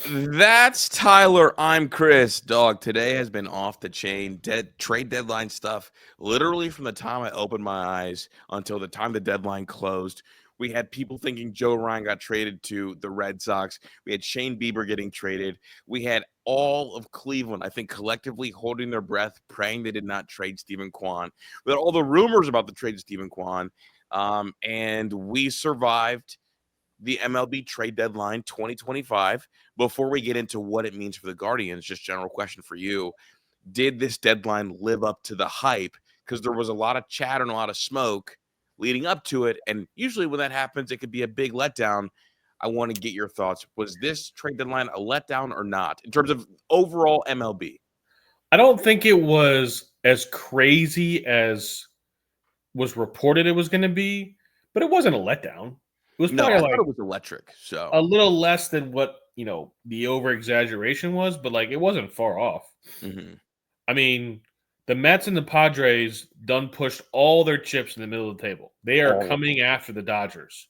That's Tyler. I'm Chris. Dog, today has been off the chain. Trade deadline stuff. Literally from the time I opened my eyes until the time the deadline closed. We had people thinking Joe Ryan got traded to the Red Sox. We had Shane Bieber getting traded. We had all of Cleveland, I think, collectively holding their breath, praying they did not trade Stephen Kwan. We had all the rumors about the trade of Stephen Kwan. And we survived the MLB trade deadline 2025. Before we get into what it means for the Guardians, just general question for you. Did this deadline live up to the hype? Because there was a lot of chatter and a lot of smoke leading up to it. And usually when that happens, it could be a big letdown. I want to get your thoughts. Was this trade deadline a letdown or not in terms of overall MLB? I don't think it was as crazy as was reported it was going to be, but it wasn't a letdown. It was No, probably I thought like it was electric. So a little less than what, the over exaggeration was, but like it wasn't far off. mhm. I mean, the Mets and the Padres done pushed all their chips in the middle of the table. They are All of them. coming after the Dodgers.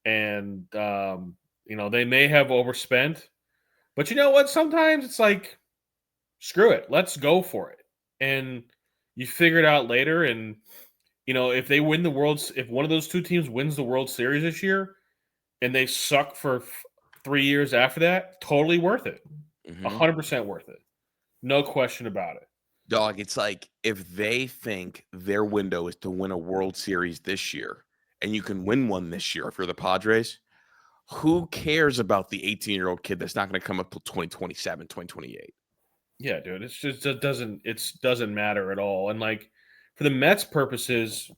And, they may have overspent, but you know what? Sometimes it's like, screw it. Let's go for it. And you figure it out later. And, if they win if one of those two teams wins the World Series this year and they suck for 3 years after that, totally worth it. Mhm. 100% worth it. No question about it. Dog, it's like if they think their window is to win a World Series this year, and you can win one this year if you're the Padres, who cares about the 18-year-old kid that's not going to come up till 2027, 2028? Yeah, dude. It doesn't matter at all. And like for the Mets purposes,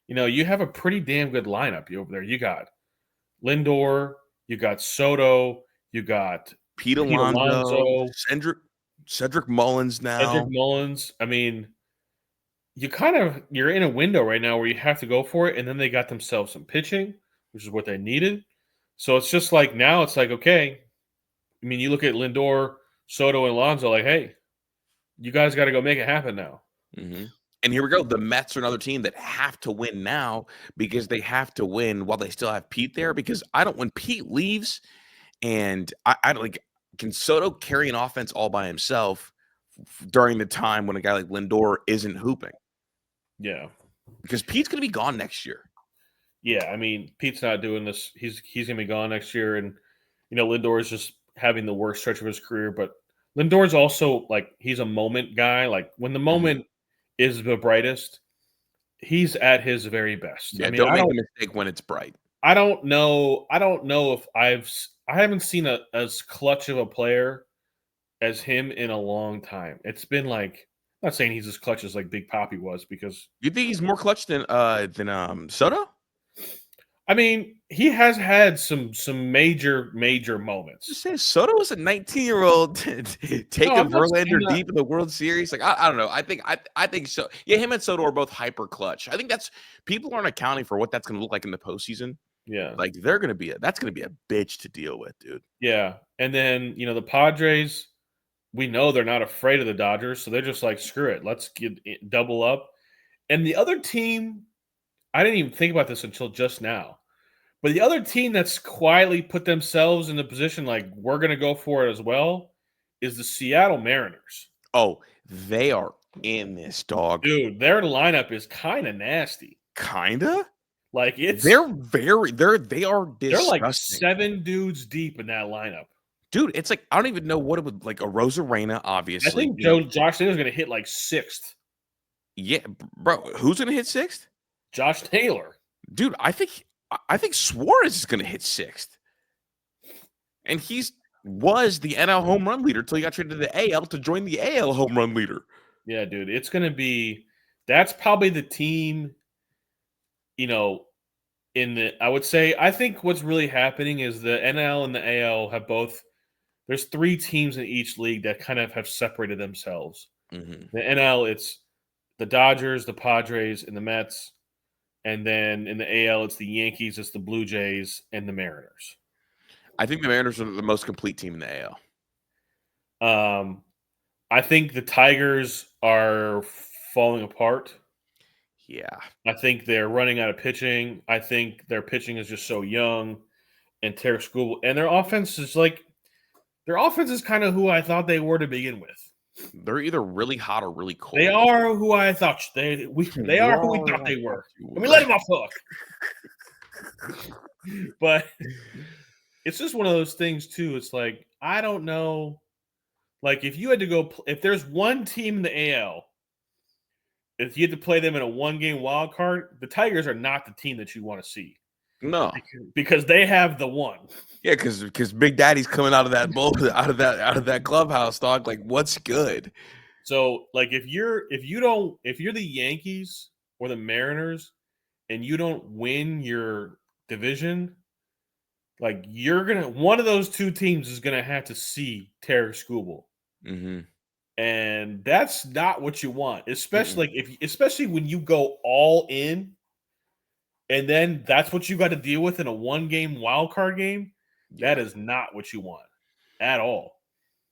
you have a pretty damn good lineup over there. You got Lindor, you got Soto, you got Pete Pete Alonso, Alonso, Cedric Mullins Cedric now. Mullins. I mean, you're in a window right now where you have to go for it, and then they got themselves some pitching, which is what they needed. So it's just like now it's like, okay. I mean, you look at Lindor, Soto, and Alonso, like, hey, you guys got to go make it happen now. Mhm. And here we go. The Mets are another team that have to win now because they have to win while they still have Pete there. Because when Pete leaves, and I don't like, can Soto carry an offense all by himself during the time when a guy like Lindor isn't hooping? Yeah. Because Pete's going to be gone next year. Yeah, I mean, Pete's not doing this. He's gonna be gone next year, and Lindor is just having the worst stretch of his career. But Lindor's also like he's a moment guy. Like when the Mhm. moment is the brightest, he's at his very best. I Yeah, mean, don't make the mistake when it's bright. I don't know. I don't know if I haven't seen as clutch of a player as him in a long time. It's been like I'm not saying he's as clutch as like Big Papi was because You think he's more clutch than Soto? I mean he has had some major Just moments. saying, Soto was a 19-year-old No, taking I'm not saying Verlander that. deep in the World Series. Like I don't know. I think so. Yeah, him and Soto are both hyper clutch. I think that's people aren't accounting for what that's going to look like in the postseason. Yeah. Like that's going to be a bitch to deal with, dude. Yeah. And then, the Padres, we know they're not afraid of the Dodgers, so they're just like, screw it. Let's double up. And the other team, I didn't even think about this until just now. But the other team that's quietly put themselves in the position like we're going to go for it as well is the Seattle Mariners. Oh, they are in this, dog. Dude, their lineup is kind of nasty. Kinda. Like They are they're like disgusting. 7 dudes deep in that lineup. Dude, it's like I don't even know what it would like a Rosarena, I obviously. think Josh Taylor's going to hit like sixth. Yeah, bro. Who's gonna hit sixth? Josh Taylor. Dude, I think Suarez is gonna hit sixth. And was the NL home run leader till he got traded to the AL to join the AL home run leader. Yeah, dude, it's going to be that's probably the team, you know, I would say I think what's really happening is the NL and the AL have both there's 3 teams in each league that kind of have separated themselves. Mhm. The NL it's the Dodgers, the Padres, and the Mets, and then in the AL it's the Yankees, it's the Blue Jays, and the Mariners. I think the Mariners are the most complete team in the AL. Um, I think the Tigers are falling apart. Yeah. I think they're running out of pitching. I think their pitching is just so young and Terry School, and their offense is like Their offense is kind of who I thought they were to begin with. They're either really hot or really They cold. are who I thought they You are who we are thought who I they thought were. you And we were. let them off the hook. But it's just one of those things too. It's like I don't know. Like if you had to go, if there's one team in the AL, if you had to play them in a one-game wild card, the Tigers are not the team that you want to see No. because they have the one. Yeah, because Big Daddy's coming out of that bowl, out of that clubhouse, dog. Like, what's good? So like if you're the Yankees or the Mariners and you don't win your division, like one of those two teams is gonna have to see Terry Skubal. Mm-hmm. And that's not what you want, Mm-mm. especially when you go all in, and then that's what you got to deal with in a one-game wild card game. That Yeah. is not what you want at all.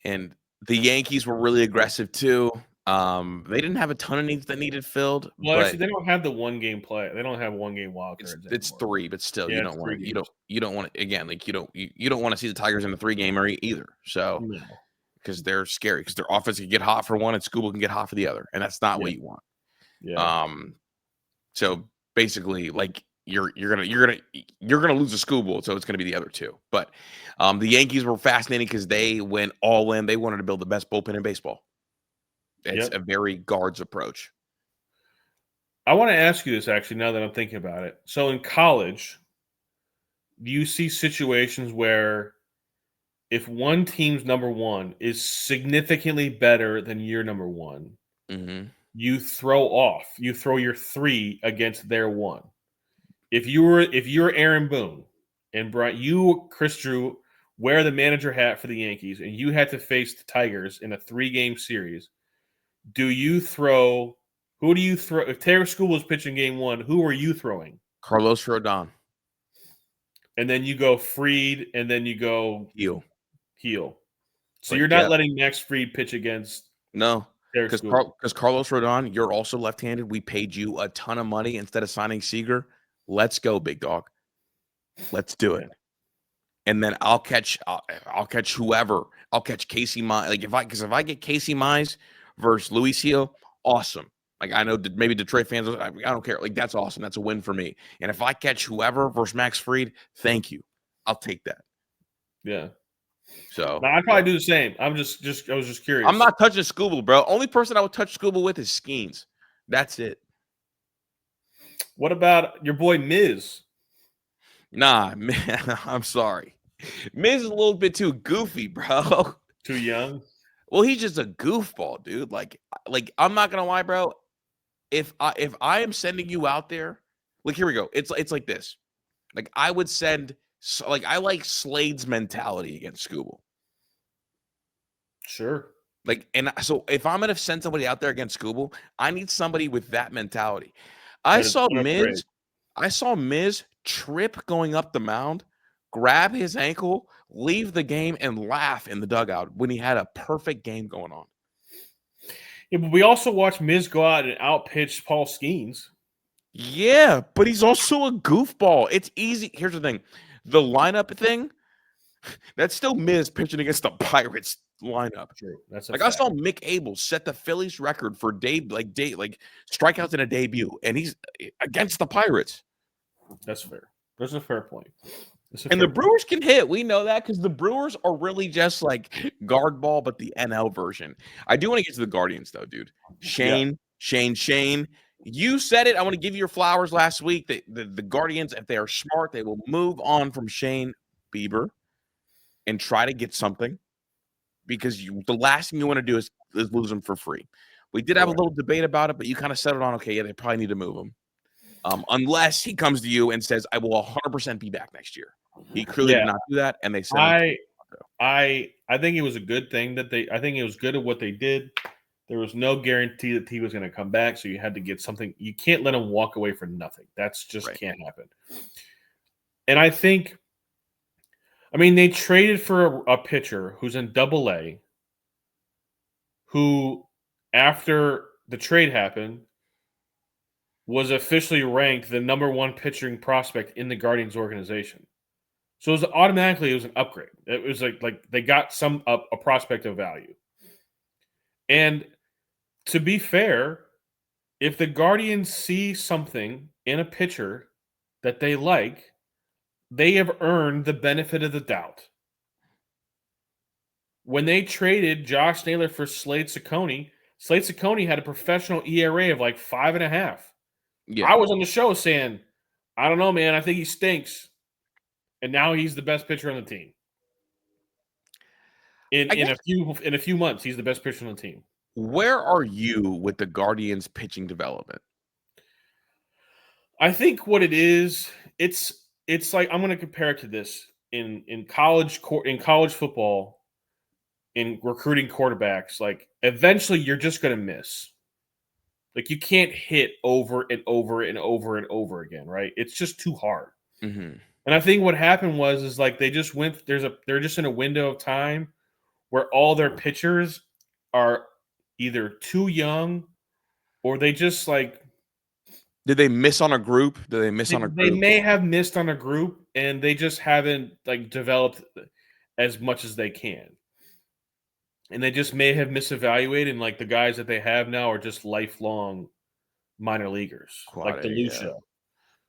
And the Yankees were really aggressive too. They didn't have a ton of needs that needed filled, Well, but actually, they don't have the one-game play. They don't have one-game wild cards it's anymore. three. But still, Yeah, it's 3 games. you don't want to again like you don't want to see the Tigers in a 3-gamer either. So No. because they're scary because their offense can get hot for one and Scuba can get hot for the other, and that's not Yeah. what you want. Yeah. Um, so basically, like you're gonna lose a Scooble, so it's gonna be the other two. But the Yankees were fascinating because they went all in. They wanted to build the best bullpen in baseball. It's Yep. a very guards approach. I want to ask you this actually now that I'm thinking about it. So in college, do you see situations where if one team's number one is significantly better than your number one, Mm-hmm. you throw your three against their one. If you're Aaron Boone and Chris Drew, wear the manager hat for the Yankees, and you had to face the Tigers in a 3-game series, who do you throw? If Taylor School was pitching game one, who are you throwing? Carlos Rodon, And then you go Freed, and then you go heel. Heel. So Like, you're not yeah, letting Max Freed pitch against no, Taylor School. because Carlos Rodon, you're also left-handed. We paid you a ton of money instead of signing Seager. Let's go, big dog. Let's do it. Yeah. And then I'll catch whoever. I'll catch Casey Mize. Like if I get Casey Mize versus Luis Gil, awesome. Like I know maybe Detroit fans, I don't care. Like that's awesome. That's a win for me. And if I catch whoever versus Max Fried, thank you. I'll take that. Yeah. So No, I'd probably do the same. I was just I'm curious. not touching Scooble, bro. Only person I would touch Scooble with is Skeens. That's it. What about your boy Miz? Nah, man, I'm sorry. Miz is a little bit too goofy, bro. Too young? Well, he's just a goofball, dude. Like I'm not gonna lie, bro. If I am sending you out there, like here we go. It's like this. Like I would send like I like Slade's mentality against Scooble. Sure. Like and so if I'm gonna send somebody out there against Scooble, I need somebody with that mentality. I That is saw unafraid. Miz, I saw Miz trip going up the mound, grab his ankle, leave the game, and laugh in the dugout when he had a perfect game going on. Yeah, but we also watched Miz go out and outpitch Paul Skeens. Yeah, but he's also a goofball. It's easy. Here's the thing. The lineup thing, that's still Miz pitching against the Pirates lineup. True. That's a Like I fact. saw Mick Abel set the Phillies record for like strikeouts in a debut, and he's against the Pirates. That's fair. That's a fair point. That's a And the fair point. Brewers can hit. We know that because the Brewers are really just like guard ball, but the NL version. I do want to get to the Guardians though, dude. Yeah. Shane. You said it. I want to give you your flowers last week. The Guardians, if they are smart, they will move on from Shane Bieber and try to get something because the last thing you want to do is lose them for free. We did have a Correct. little debate about it, but you kind of settled on, okay, yeah, they probably need to move him. Unless he comes to you and says, I will 100% be back next year. He clearly did Yeah. not do that, and they said I think it was a good thing I think it was good at what they did. There was no guarantee that he was going to come back, so you had to get something. You can't let him walk away for nothing. That's just right. can't happen. And I think, I mean, they traded for a pitcher who's in Double A, who, after the trade happened, was officially ranked the number one pitching prospect in the Guardians organization. So it was an upgrade. It was like they got a prospect of value. And to be fair, if the Guardians see something in a pitcher that they like, they have earned the benefit of the doubt. When they traded Josh Naylor for Slade Ciccone had a professional ERA of like 5.5. Yeah. I was on the show saying, I don't know, man. I think he stinks. And now he's the best pitcher on the team. In I in guess a few months, he's the best pitcher on the team. where are you with the Guardians pitching development? I think what it is, it's like I'm going to compare it to this in college football, in recruiting quarterbacks. Like eventually, you're just going to miss. Like you can't hit over and over and over and over again, right? It's just too hard. Mm-hmm. And I think what happened was like they just went. They're just in a window of time where all their pitchers are either too young or they just like Did they miss on a group? Did they miss on a they group? may have missed on a group and they just haven't like developed as much as they can. And they just may have misevaluated and like the guys that they have now are just lifelong minor leaguers, Quad like A, yeah. DeLucia.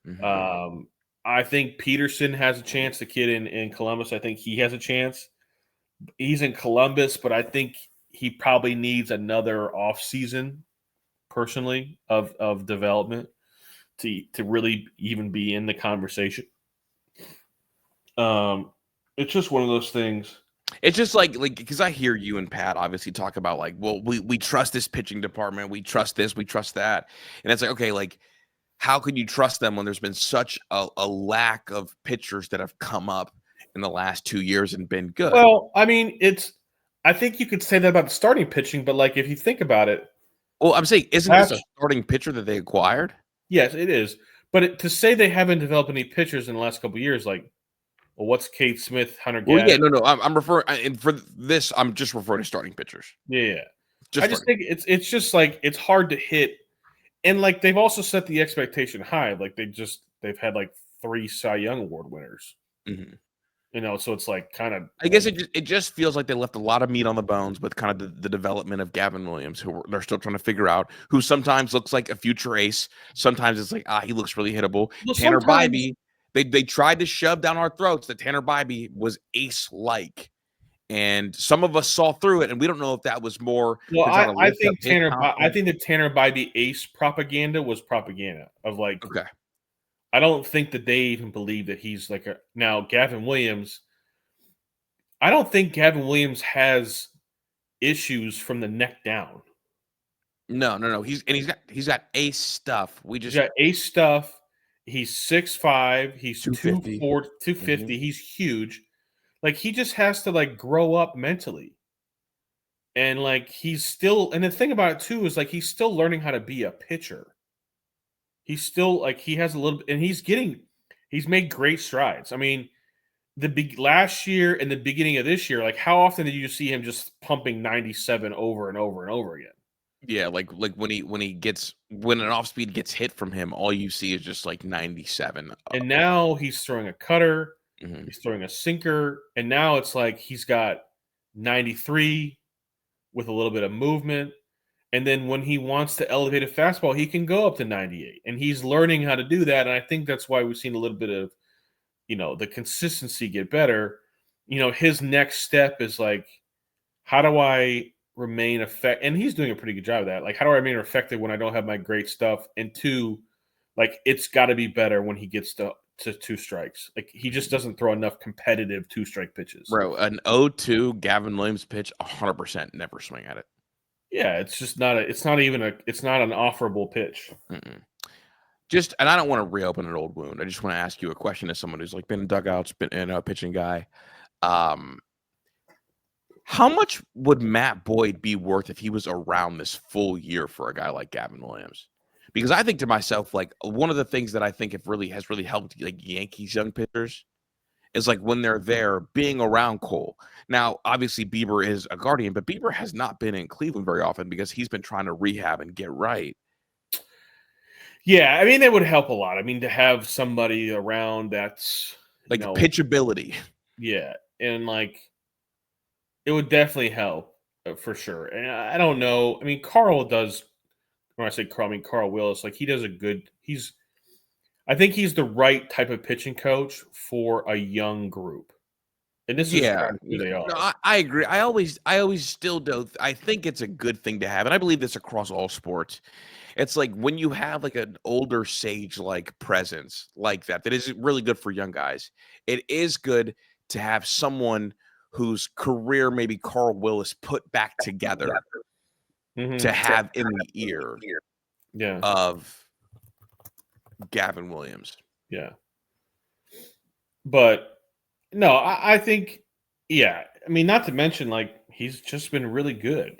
Mm-hmm. I think Peterson has a chance, the kid in Columbus. I think he has a chance. He's in Columbus, but I think he probably needs another off season personally of development to really even be in the conversation. It's just one of those things. It's just like because I hear you and Pat obviously talk about like, well, we trust this pitching department, we trust this, we trust that, and it's like, okay, like how can you trust them when there's been such a lack of pitchers that have come up in the last 2 years and been good? Well, I mean, I think you could say that about the starting pitching, but like if you think about it, Well, I'm saying, isn't this a last starting pitcher that they acquired? yes, it is. But to say they haven't developed any pitchers in the last couple of years, like, well, what's Kate Smith, Hunter Well, Gadd? yeah, no, I'm referring, and for this, I'm just referring to starting pitchers. Yeah. I Just just starting. think it's just like it's hard to hit. And like they've also set the expectation high. Like they've had like 3 Cy Young Award winners. Mhm. So it's like kind of I guess it just feels like they left a lot of meat on the bones with kind of the development of Gavin Williams, who they're still trying to figure out, who sometimes looks like a future ace. Sometimes it's like, he looks really hittable. well, Tanner sometimes. Bybee, they tried to shove down our throats that Tanner Bybee was ace-like. And some of us saw through it, and we don't know if that was more Well, to try to I lift up think his I confidence. think the Tanner Bybee ace propaganda was propaganda of like Okay. I don't think that they even believe that he's like a now Gavin Williams. I don't think Gavin Williams has issues from the neck down. No. He's got ace stuff. We He's just got ace stuff. He's 6'5". He's 250. 250. He's huge. Like he just has to like grow up mentally. And like he's still and the thing about it too is like he's still learning how to be a pitcher. He's still like he has a little and he's made great strides. I mean, the big last year and the beginning of this year, like how often did you see him just pumping 97 over and over and over again? Yeah, like when an off speed gets hit from him, all you see is just like 97. And now he's throwing a cutter, Mhm. he's throwing a sinker, and now it's like he's got 93 with a little bit of movement. And then when he wants to elevate a fastball, he can go up to 98. And he's learning how to do that. And I think that's why we've seen a little bit of, the consistency get better. His next step is like, how do I remain effective? And he's doing a pretty good job of that. Like, how do I remain effective when I don't have my great stuff? And two, like, it's got to be better when he gets to 2 strikes. Like, he just doesn't throw enough competitive 2-strike pitches. Bro, an 0-2 Gavin Williams pitch, 100% never swing at it. Yeah, it's just not it's not an offerable pitch. Mm-mm. And I don't want to reopen an old wound. I just want to ask you a question as someone who's like been in dugouts, been in a pitching guy. How much would Matt Boyd be worth if he was around this full year for a guy like Gavin Williams? Because I think to myself, like one of the things that I think has really helped like Yankees young pitchers is like when they're there being around Cole. Now, obviously Bieber is a guardian, but Bieber has not been in Cleveland very often because he's been trying to rehab and get right. Yeah, I mean, that would help a lot. I mean, to have somebody around that's, you Like know, pitchability. yeah, and like it would definitely help for sure. And I don't know. I mean, Carl does. When I say Carl, I mean Carl Willis. Like he does a good. I think he's the right type of pitching coach for a young group, and this is Yeah, kind of who they no, are. I agree. I always still do. I think it's a good thing to have, and I believe this across all sports. It's like when you have like an older sage like presence like that, that is really good for young guys. It is good to have someone whose career maybe Carl Willis put back together to Hmm. have in the ear Yeah, of Gavin Williams. yeah. But no, I think, yeah. I mean, not to mention, like he's just been really good.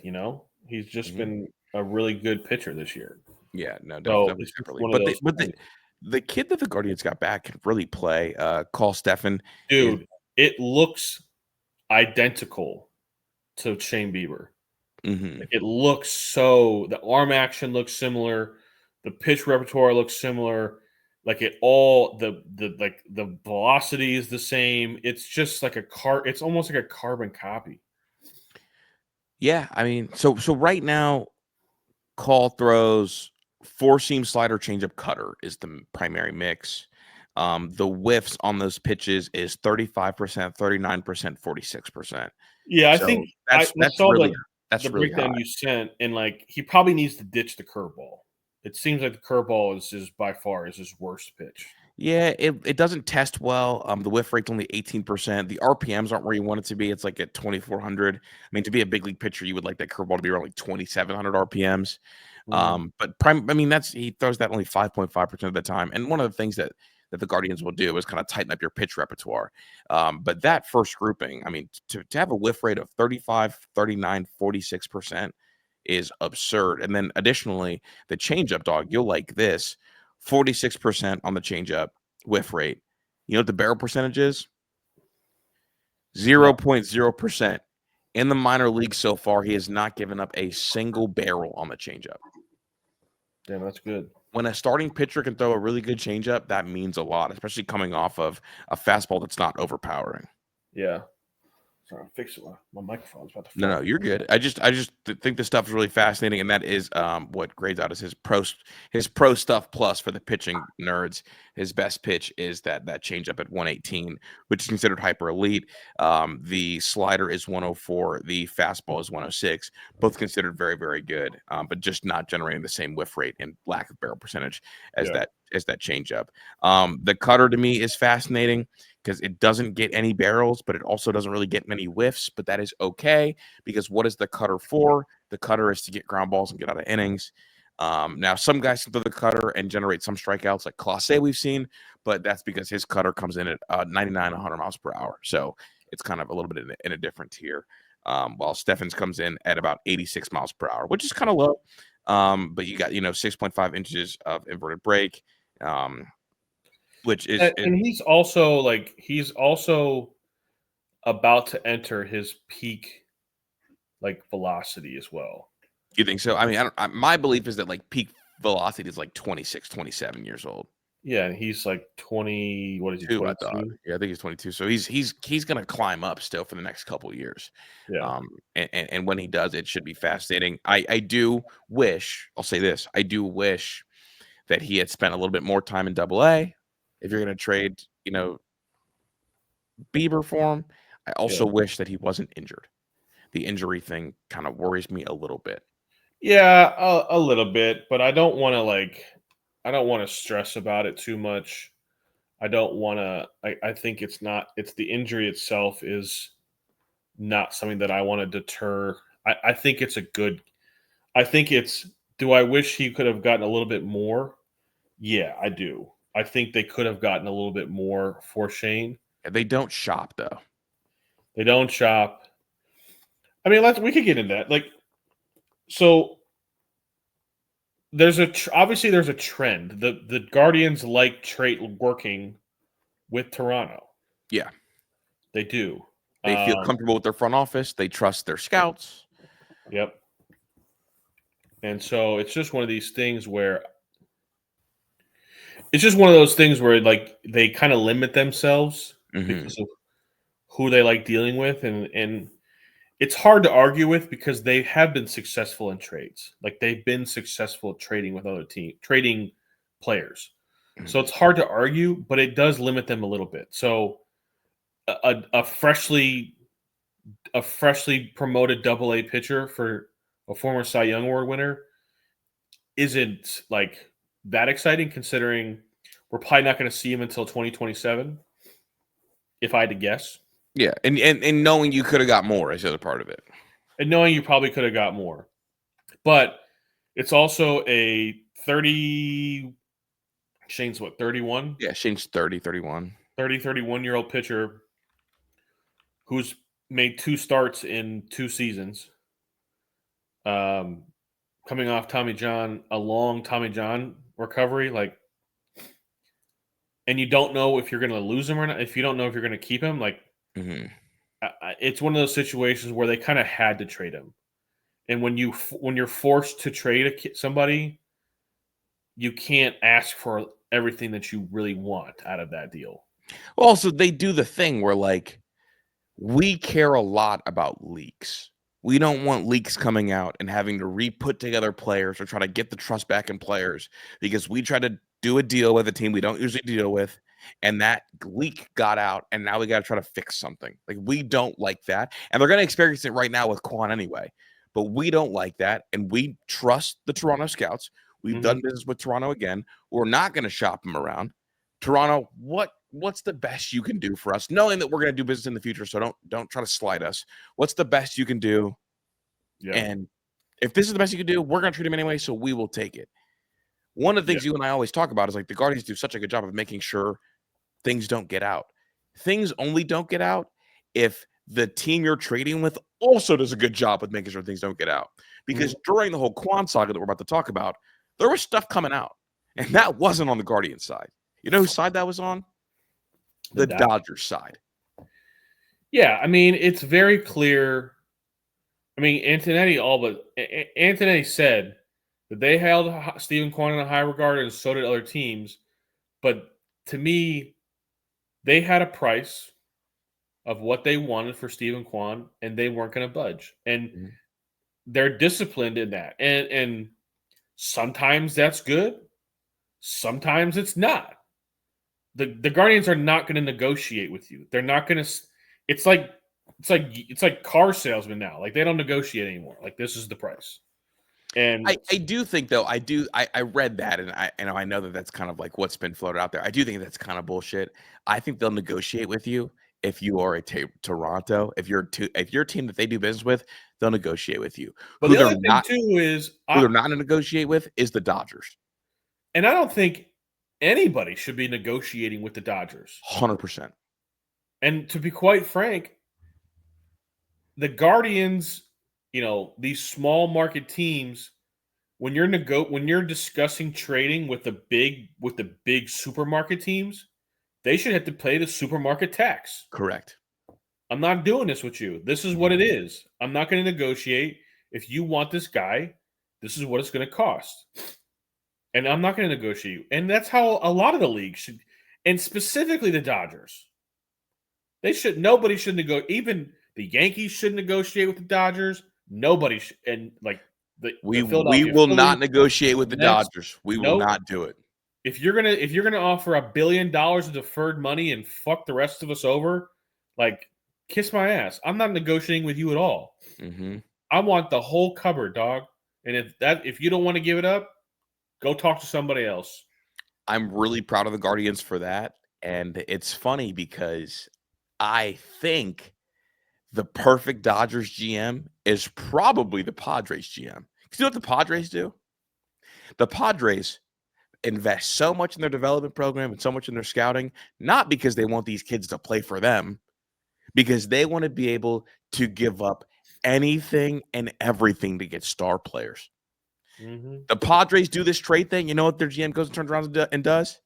He's just Mhm. been a really good pitcher this year. Yeah, no, So definitely, it's just definitely. one of But those things. the kid that the Guardians got back can really play. Call Stephen is. Dude, it looks identical to Shane Bieber. Mhm. Like, it looks so the arm action looks similar, the pitch repertoire looks similar, like it all the velocity is the same. It's just like it's almost like a carbon copy. Yeah, I mean, so right now Call throws four seam slider, changeup, cutter is the primary mix. The whiffs on those pitches is 35%, 39%, 46%. Yeah, I think So that's I that's saw really the that's really breakdown high. you sent, and like he probably needs to ditch the curveball. It seems like the curveball is by far is his worst pitch. Yeah, it doesn't test well. The whiff rate's only 18%. The RPMs aren't where you want it to be. It's like at 2,400. I mean, to be a big league pitcher, you would like that curveball to be around like 2,700 RPMs. Mhm. But prime, I mean, he throws that only 5.5% of the time. And one of the things that the Guardians will do is kind of tighten up your pitch repertoire. But that first grouping, I mean, to have a whiff rate of 35, 39, 46% is absurd. And then additionally, the changeup dog, you'll like this 46% on the changeup whiff rate. You know what the barrel percentage is? No, 0.0%. In the minor leagues so far, he has not given up a single barrel on the changeup. damn, that's good. When a starting pitcher can throw a really good changeup, that means a lot, especially coming off of a fastball that's not overpowering. Yeah. Sorry, I'm fixing my microphone's about to No, fall. you're good. I just think this stuff is really fascinating, and that is what grades out as his pro stuff plus for the pitching nerds. His best pitch is that changeup at 118, which is considered hyper elite. The slider is 104, the fastball is 106, both considered very very good, but just not generating the same whiff rate and lack of barrel percentage as Yeah. that changeup. The cutter to me is fascinating because it doesn't get any barrels, but it also doesn't really get many whiffs. But that is okay because what is the cutter for? The cutter is to get ground balls and get out of innings. Now, some guys can throw the cutter and generate some strikeouts, like Clase we've seen, but that's because his cutter comes in at 99, 100 miles per hour. So it's kind of a little bit in a different tier. While Steffens comes in at about 86 miles per hour, which is kind of low. But you got 6.5 inches of inverted break, um, which is And he's also about to enter his peak like velocity as well. You think so? I mean, my belief is that like peak velocity is like 26, 27 years old. Yeah, and he's like 20, what is he, Two, I thought. 22? Yeah, I think he's 22. So he's gonna climb up still for the next couple of years. Yeah. And when he does, it should be fascinating. I do wish, I'll say this, I do wish that he had spent a little bit more time in double A. If you're gonna trade, Bieber for him, I Yeah. also wish that he wasn't injured. The injury thing kind of worries me a little bit. Yeah, a little bit, but I don't want to stress about it too much. I don't want to I think it's the injury itself is not something that I want to deter. I think it's a good I think it's do I wish he could have gotten a little bit more? Yeah, I do. I think they could have gotten a little bit more for Shane. They don't shop though. They don't shop. I mean, we could get into that. Like, so obviously there's a trend. The Guardians like trade working with Toronto. Yeah. They do. They feel Um, comfortable with their front office. They trust their scouts. yep. And so it's just one of these things where it's just one of those things where like they kind of limit themselves because of who they like dealing with, and it's hard to argue with because they have been successful in trades. Like they've been successful trading with other trading players. So it's hard to argue, but it does limit them a little bit. So a freshly promoted Double A pitcher for a former Cy Young Award winner isn't like that exciting, considering we're probably not going to see him until 2027, if I had to guess. Yeah, and knowing you could have got more is the other part of it. And knowing you probably could have got more. But it's also a 30 Shane's what, 31? Yeah, Shane's 30, 31. 31-year-old pitcher who's made 2 starts in 2 seasons. Coming off a long Tommy John recovery, like, and you don't know if you're going to lose him or not. If you don't know if you're going to keep him, like, it's one of those situations where they kind of had to trade him. And when you're forced to trade somebody, you can't ask for everything that you really want out of that deal. Also, they do the thing where, like, we care a lot about leaks. We don't want leaks coming out and having to re-put together players or try to get the trust back in players because we try to do a deal with a team we don't usually deal with, and that leak got out, and now we got to try to fix something. Like, we don't like that, and they're going to experience it right now with Kwan anyway. But we don't like that, and we trust the Toronto scouts. We've done business with Toronto again. We're not going to shop them around. Toronto, what's the best you can do for us? Knowing that we're going to do business in the future, so don't try to slide us. What's the best you can do? Yeah. And if this is the best you can do, we're going to treat them anyway, so we will take it. One of the things you and I always talk about is like the Guardians do such a good job of making sure things don't get out. Things only don't get out if the team you're trading with also does a good job with making sure things don't get out. Because during the whole Kwan saga that we're about to talk about, there was stuff coming out, and that wasn't on the Guardians side. You know whose side that was on? The Dodgers side. Yeah, I mean, it's very clear. I mean, Antonetti said that they held Stephen Kwan in a high regard, and so did other teams. But to me, they had a price of what they wanted for Stephen Kwan, and they weren't going to budge. And they're disciplined in that. And sometimes that's good. Sometimes it's not. The Guardians are not going to negotiate with you. They're not going to. It's like car salesmen now. Like they don't negotiate anymore. Like this is the price. And I do think though I read that and I know that that's kind of like what's been floated out there. I do think that's kind of bullshit. I think they'll negotiate with you if you are a Toronto. If you're a team that they do business with, they'll negotiate with you. But the other thing too is who they're not going to negotiate with is the Dodgers. And I don't think anybody should be negotiating with the Dodgers. 100%. And to be quite frank, the Guardians, these small market teams, when you're discussing trading with the big supermarket teams, they should have to pay the supermarket tax. Correct. I'm not doing this with you. This is what it is. I'm not going to negotiate. If you want this guy, this is what it's going to cost. And I'm not going to negotiate. And that's how a lot of the leagues should, and specifically the Dodgers. Nobody should negotiate. Even the Yankees should negotiate with the Dodgers. Nobody should. And like we will not negotiate with the Dodgers. We will not do it. If you're gonna offer $1 billion of deferred money and fuck the rest of us over, like kiss my ass. I'm not negotiating with you at all. I want the whole cupboard, dog. And if you don't want to give it up, go talk to somebody else. I'm really proud of the Guardians for that. And it's funny because I think the perfect Dodgers GM is probably the Padres GM. Because you know what the Padres do? The Padres invest so much in their development program and so much in their scouting, not because they want these kids to play for them, because they want to be able to give up anything and everything to get star players. The Padres do this trade thing. You know what their GM goes and turns around and does?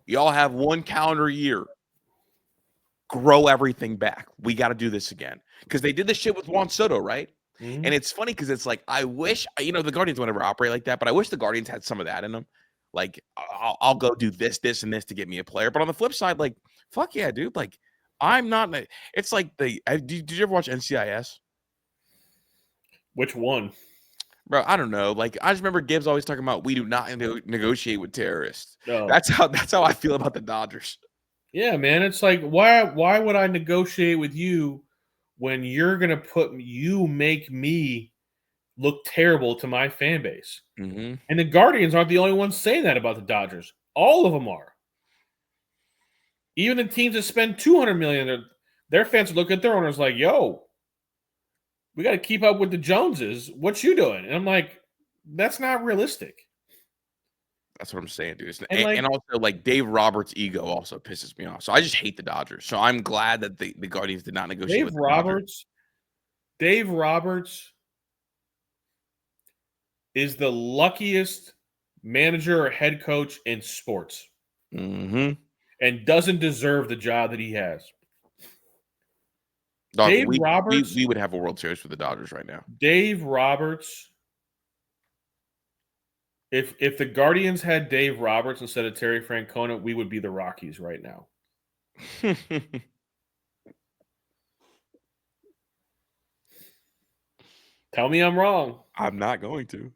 Y'all have one calendar year. Grow everything back. We got to do this again. Because they did this shit with Juan Soto, right? And it's funny because it's like, I wish, the Guardians won't ever operate like that, but I wish the Guardians had some of that in them. Like, I'll go do this, and this to get me a player. But on the flip side, like, Fuck yeah, dude. Like, I'm not. It's like did you ever watch NCIS? Which one? Bro, I don't know. Like, I just remember Gibbs always talking about we do not negotiate with terrorists. No. That's how I feel about the Dodgers. Yeah, man. It's like why would I negotiate with you when you're gonna make me look terrible to my fan base? Mm-hmm. And the Guardians aren't the only ones saying that about the Dodgers. All of them are. Even the teams that spend $200 million, their fans look at their owners like, "Yo, we got to keep up with the Joneses. What you doing?" And I'm like, "That's not realistic." That's what I'm saying, dude. And And like also, like, Dave Roberts' ego also pisses me off. So I just hate the Dodgers. So I'm glad that the Guardians did not negotiate Dave with the Dodgers. Roberts, Dave Roberts is the luckiest manager or head coach in sports Mm-hmm. and doesn't deserve the job that he has. Dog, Dave we Roberts, would have a World Series for the Dodgers right now. Dave Roberts. If the Guardians had Dave Roberts instead of Terry Francona, we would be the Rockies right now. Tell me I'm wrong. I'm not going to.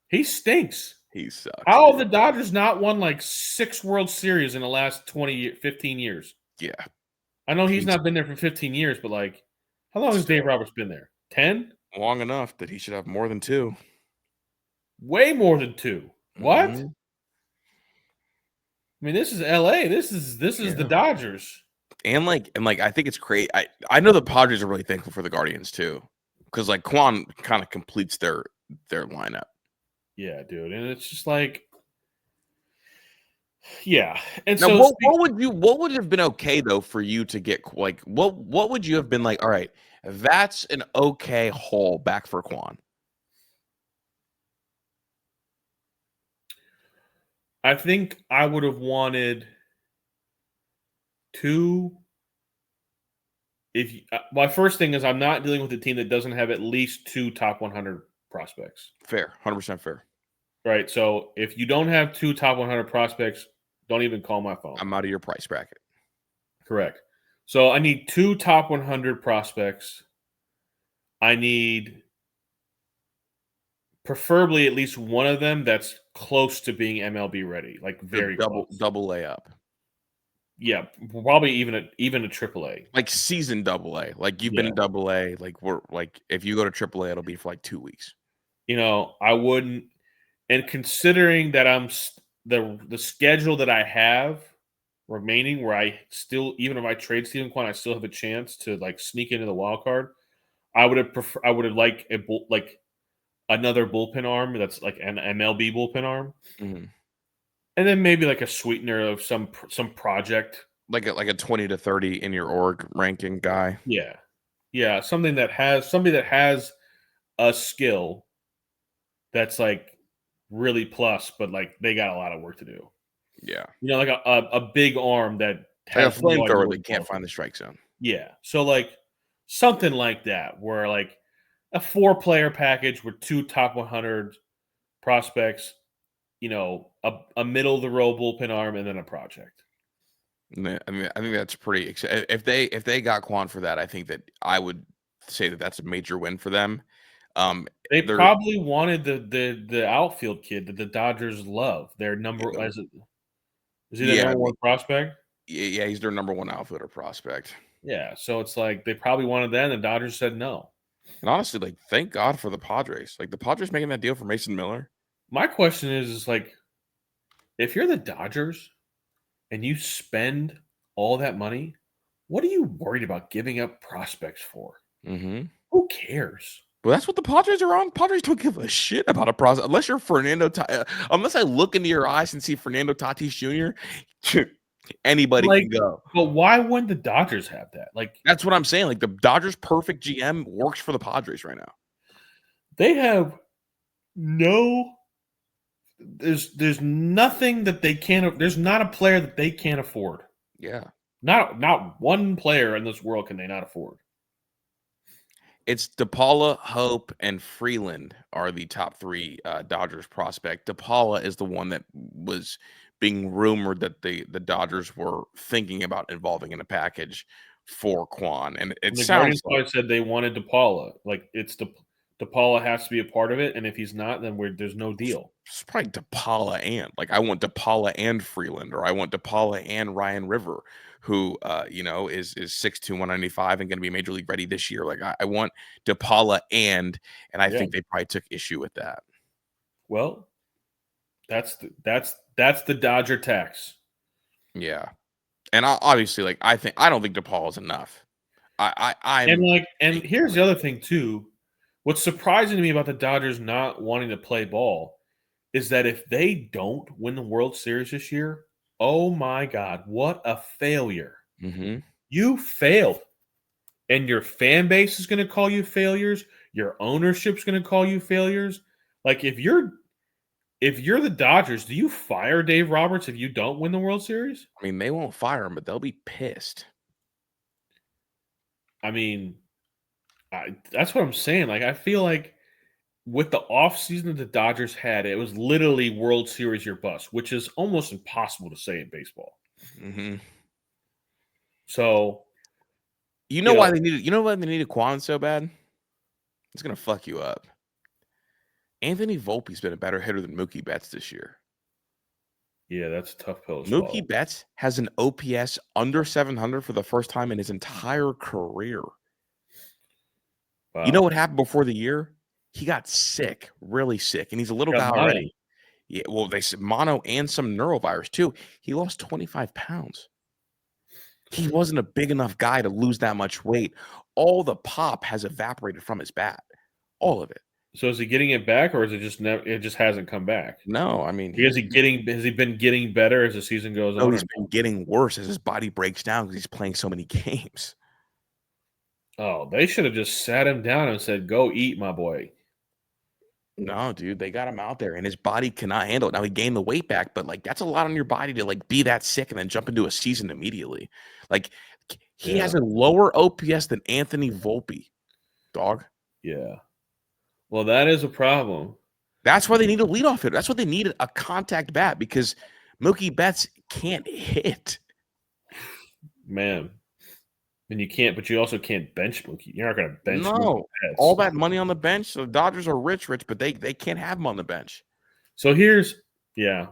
He stinks. He sucks, How have dude. the Dodgers not won like 6 World Series in the last 15 years? Yeah. I know he's He's not been there for 15 years, but like, how long has Dave still Roberts been there? 10? long enough that he should have more than 2. Way more than 2. What? Mm-hmm. I mean, this is LA. This is the Yeah. Dodgers. And I think it's great. I know the Padres are really thankful for the Guardians too. Because like Kwan kind of completes their lineup. Yeah, dude. And it's just like, yeah. And Now, so what would have been okay though for you to get like what would you have been like? All right, that's an okay haul back for Kwan. I think I would have wanted 2. My first thing is I'm not dealing with a team that doesn't have at least 2 top 100 prospects. Fair, 100% fair. Right. So if you don't have 2 top 100 prospects, don't even call my phone. I'm out of your price bracket. Correct. So I need 2 top 100 prospects. I need preferably at least one of them that's close to being MLB ready, like The very close. double layup. Yeah, probably even a AAA. Like season double A. Like you've been Yeah. in double A. Like we're like if you go to triple A, it'll be for like 2 weeks. I wouldn't. And considering that the schedule that I have remaining, where I still, even if I trade Stephen Kwan, I still have a chance to like sneak into the wild card. I would have I would have liked like another bullpen arm that's like an MLB bullpen arm, Mm-hmm. and then maybe like a sweetener of some project. Like a 20 to 30 in your org ranking guy. Yeah, yeah, something that has somebody that has a skill that's like really plus, but like they got a lot of work to do. Yeah. Like a big arm that Like a has no idea flamethrower what that the can't ball's find doing. the strike zone. Yeah, so like something like that, where like a 4-player package with 2 top 100 prospects, a middle of the road bullpen arm, and then a project. I mean, I think that's pretty. If they got Quan for that, I think that I would say that that's a major win for them. They They're probably wanted the outfield kid that the Dodgers love. Their number is he the yeah, number one prospect? yeah, he's their number one outfielder prospect. Yeah, so it's like they probably wanted that, and the Dodgers said no. And honestly, like, thank God for the Padres. Like the Padres making that deal for Mason Miller. My question is like, if you're the Dodgers and you spend all that money, what are you worried about giving up prospects for? Mm-hmm. Who cares? But that's what the Padres are on. Padres don't give a shit about a prospect unless you're unless I look into your eyes and see Fernando Tatis Jr. Anybody Like, can go. but why wouldn't the Dodgers have that? Like, That's what I'm saying. Like the Dodgers' perfect GM works for the Padres right now. they have no. There's nothing that they can't. There's not a player that they can't afford. Yeah. Not one player in this world can they not afford. It's DePaula, Hope, and Freeland are the top 3 Dodgers prospect. DePaula is the one that was being rumored that the Dodgers were thinking about involving in a package for Kwan, and it And the sounds Guardians like probably said they wanted DePaula. Like, it's DePaula has to be a part of it, and if he's not, then there's no deal. it's probably DePaula and like I want DePaula and Freeland, or I want DePaula and Ryan River, who is 6'2", 195 and going to be major league ready this year. Like I want DePaula and I Yeah. think they probably took issue with that. Well, that's the Dodger tax. Yeah, and obviously, like I don't think DePaul is enough. I'm And here's the other thing too. What's surprising to me about the Dodgers not wanting to play ball is that if they don't win the World Series this year, oh my God, what a failure. Mhm. You failed. And your fan base is going to call you failures. Your ownership's going to call you failures. Like if you're the Dodgers, do you fire Dave Roberts if you don't win the World Series? I mean, they won't fire him, but they'll be pissed. I mean, that's what I'm saying. Like, I feel like with the offseason that the Dodgers had, it was literally World Series or bust, which is almost impossible to say in baseball. Mhm. So, You know you why know, they needed Quan so bad? It's gonna fuck you up. Anthony Volpe's been a better hitter than Mookie Betts this year. yeah, that's a tough pill to swallow. Mookie Betts has an OPS under 700 for the first time in his entire career. You know Wow. what happened before the year? He got sick, really sick, and he's a little Got guy mono. already. Yeah, well, they said mono and some neurovirus too. He lost 25 pounds. He wasn't a big enough guy to lose that much weight. All the pop has evaporated from his bat. All of it. So is he getting it back, or is it just it just hasn't come back? No, I mean, Has he been getting better as the season goes no, on? Or he's been getting worse as his body breaks down because he's playing so many games. oh, they should have just sat him down and said, "Go eat, my boy." No, dude, they got him out there, and his body cannot handle it. Now he gained the weight back, but like that's a lot on your body to like be that sick and then jump into a season immediately. Like he Yeah, has a lower OPS than Anthony Volpe, dog. yeah. Well, that is a problem, That's why they need a leadoff hitter. That's why they needed a contact bat because Mookie Betts can't hit. man. And you can't, but you also can't bench Mookie. You're not going to bench Mookie No, all Betts. that money on the bench. So the Dodgers are rich, but they can't have him on the bench. So yeah.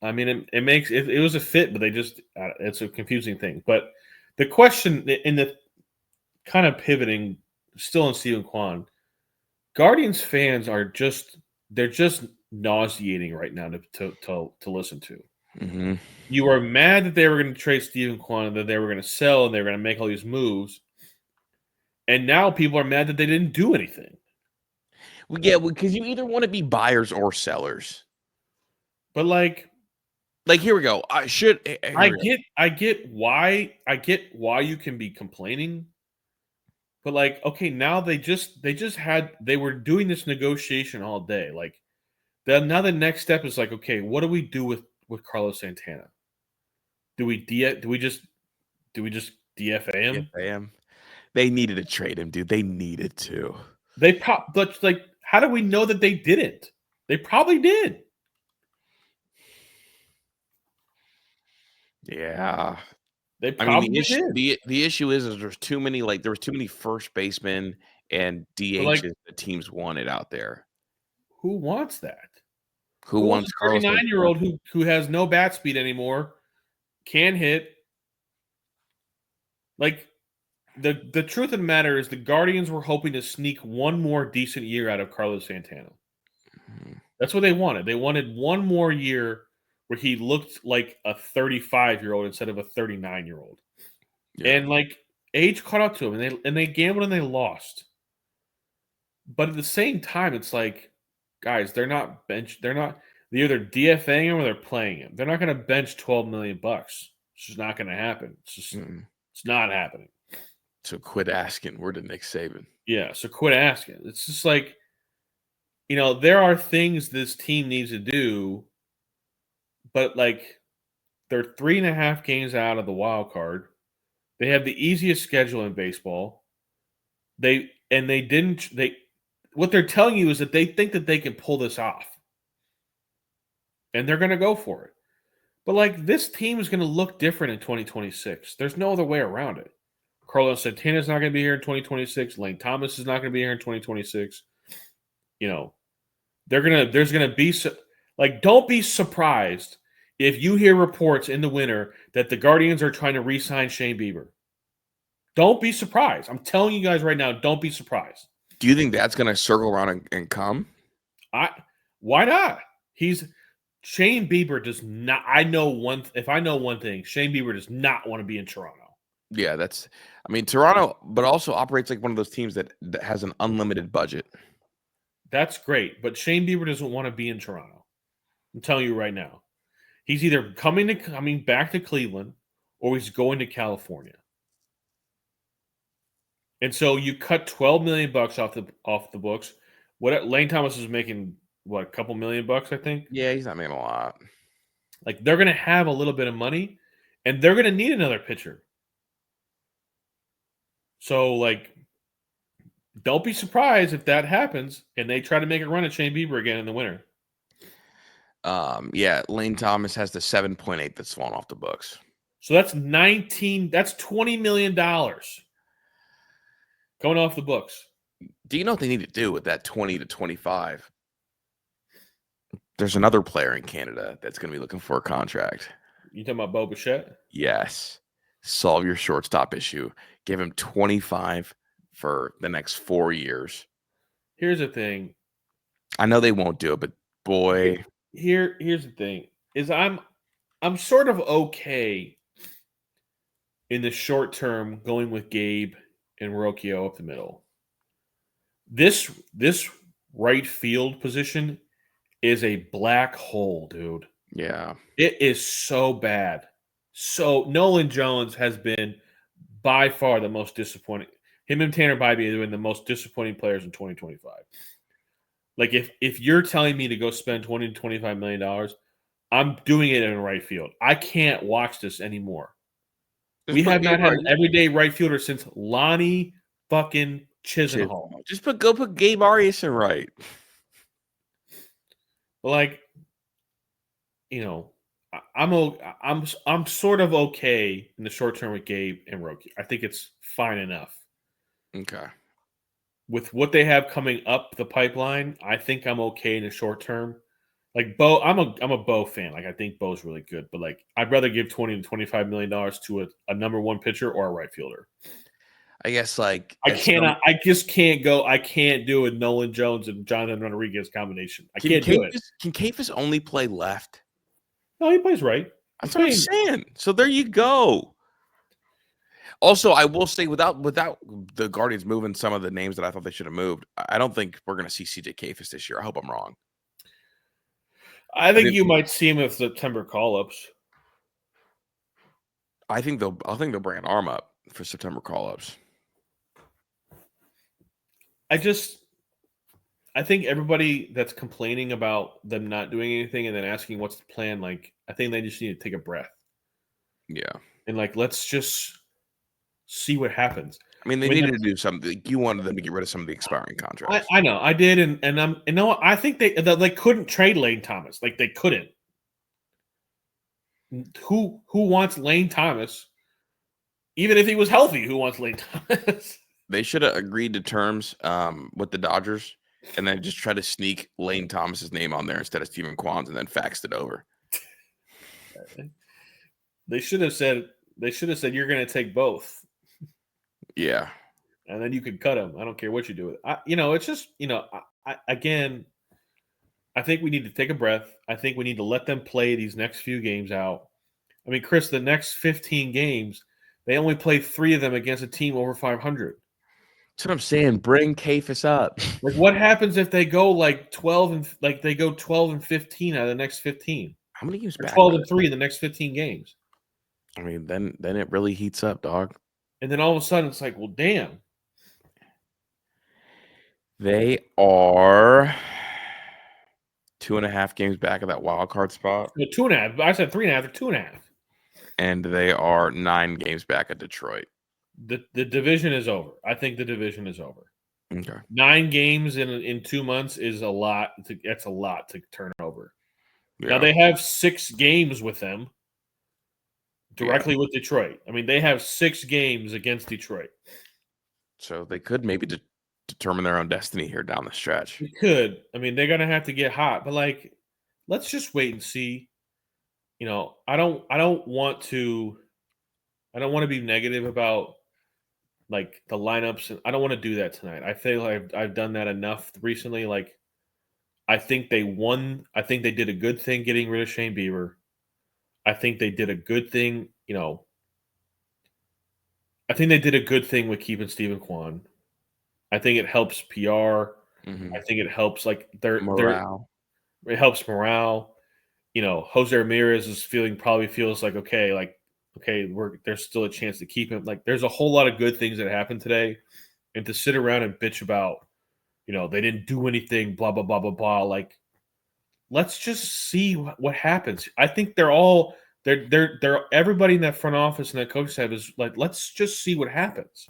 I mean, it was a fit, but they just it's a confusing thing. But the question in the kind of pivoting, still in Stephen Kwan, Guardians fans they're just nauseating right now to listen to. Mm-hmm. You were mad that they were going to trade Stephen Kwan and that they were going to sell and they were going to make all these moves. And now people are mad that they didn't do anything. Yeah, because you either want to be buyers or sellers. But like here we go. Here we go. I get why you can be complaining. But like, okay, now they were doing this negotiation all day. Like now the next step is like, okay, what do we do with Carlos Santana? Do we just DFA him? Yeah, they needed to trade him, dude. They needed to. But like, how do we know that they didn't? They probably did. Yeah. They I mean, the probably issue did. the issue is there's too many there was too many first basemen and But like, DHs the teams wanted out there. who wants that? Who Who wants wants a Carlos Santana? 39-year-old who has no bat speed anymore, can hit? Like, the truth of the matter is the Guardians were hoping to sneak one more decent year out of Carlos Santana. Mhm. That's what they wanted. They wanted one more year where he looked like a 35-year-old instead of a 39-year-old. Yeah. And like, age caught up to him, and they gambled and they lost. But at the same time, it's like, guys, they're not they're either DFAing him or they're playing him. They're not going to bench $12 million. It's just not going to happen. Mm-mm. It's not happening. So quit asking. We're to Nick Saban. Yeah, so quit asking. It's just like, there are things this team needs to do, but like, they're 3.5 games out of the wild card. They have the easiest schedule in baseball. What they're telling you is that they think that they can pull this off. And they're going to go for it. But like this team is going to look different in 2026. There's no other way around it. Carlos Santana's not going to be here in 2026. Lane Thomas is not going to be here in 2026. You know, there's going to be like don't be surprised if you hear reports in the winter that the Guardians are trying to re-sign Shane Bieber. Don't be surprised. I'm telling you guys right now, don't be surprised. Do you think that's going to circle around and come? Why not? Shane Bieber does not. If I know one thing, Shane Bieber does not want to be in Toronto. Yeah, Toronto, but also operates like one of those teams that has an unlimited budget. That's great, but Shane Bieber doesn't want to be in Toronto. I'm telling you right now. He's either coming back to Cleveland or he's going to California. And so you cut $12 million off the books. What Lane Thomas is making, what, a couple $1 million, I think? Yeah, he's not making a lot. Like they're going to have a little bit of money, and they're going to need another pitcher. So like, don't be surprised if that happens and they try to make a run at Shane Bieber again in the winter. Yeah, Lane Thomas has the 7.8 that's fallen off the books. So that's $20 million going off the books. Do you know what they need to do with that 20 to 25? There's another player in Canada that's going to be looking for a contract. You talking about Bo Bichette? Yes. Solve your shortstop issue. Give him 25 for the next 4 years. Here's the thing. I know they won't do it, but boy. Here's the thing. Is I'm sort of okay in the short term going with Gabe and Rocchio up the middle. This right field position is a black hole, dude. Yeah. It is so bad. So Nolan Jones has been by far the most disappointing. Him and Tanner Bybee have been the most disappointing players in 2025. Like if you're telling me to go spend $20 to $25 million, I'm doing it in right field. I can't watch this anymore. We have not had an everyday right fielder since Lonnie fucking Chisenhall. Just go put Gabe Arias in right. Like, you know, I'm sort of okay in the short term with Gabe and Roki. I think it's fine enough. Okay. With what they have coming up the pipeline, I think I'm okay in the short term. Like Bo, I'm a Bo fan. Like I think Bo's really good, but like I'd rather give $20 to $25 million to a number one pitcher or a right fielder. I guess like I just can't go. I can't do a Nolan Jones and Jonathan Rodriguez combination. I can't do it. Can Kafis only play left? No, he plays right. That's what I'm saying. So there you go. Also, I will say without the Guardians moving some of the names that I thought they should have moved, I don't think we're going to see CJ Kafis this year. I hope I'm wrong. I think you might see him if September call-ups. I think they'll bring an arm up for September call-ups. I think everybody that's complaining about them not doing anything and then asking what's the plan, like I think they just need to take a breath. Yeah. And like let's just see what happens. I mean, they needed to do something. You wanted them to get rid of some of the expiring contracts. I know, I did, and I think they couldn't trade Lane Thomas. Like they couldn't. Who wants Lane Thomas? Even if he was healthy, who wants Lane Thomas? They should have agreed to terms with the Dodgers and then just try to sneak Lane Thomas's name on there instead of Stephen Kwan's and then faxed it over. They should have said you're going to take both. Yeah. And then you could cut him. I don't care what you do with it. It's just, again, I think we need to take a breath. I think we need to let them play these next few games out. I mean, Chris, the next 15 games, they only play 3 of them against a team over 500. That's what I'm saying. Bring Kafis up. Like, what happens if they go like 12 and 15 out of the next 15? How many games back? 12 and 3 in the next 15 games. I mean, then it really heats up, dog. And then all of a sudden, it's like, well, damn. They are 2.5 games back of that wild card spot. No, 2.5. I said 3.5. They're 2.5. And they are 9 games back at Detroit. The division is over. I think the division is over. Okay. 9 games in 2 months is a lot. That's a lot to turn over. Now they have 6 games with them directly Yeah. with Detroit. I mean, they have 6 games against Detroit. So they could maybe determine their own destiny here down the stretch. You could. I mean, they're gonna have to get hot, but like, let's just wait and see. You know, I don't want to be negative about like the lineups, and I don't want to do that tonight. I feel like I've done that enough recently. Like, I think they won. I think they did a good thing getting rid of Shane Bieber. I think they did a good thing. You know, I think they did a good thing with keeping Stephen Kwan. I think it helps PR. I think it helps like Morale. it helps morale. You know, Jose Ramirez probably feels like okay, there's still a chance to keep him. Like there's a whole lot of good things that happened today, and to sit around and bitch about, you know, they didn't do anything, blah blah blah blah blah. Like, let's just see what happens. I think they're everybody in that front office and that coach staff is like, let's just see what happens.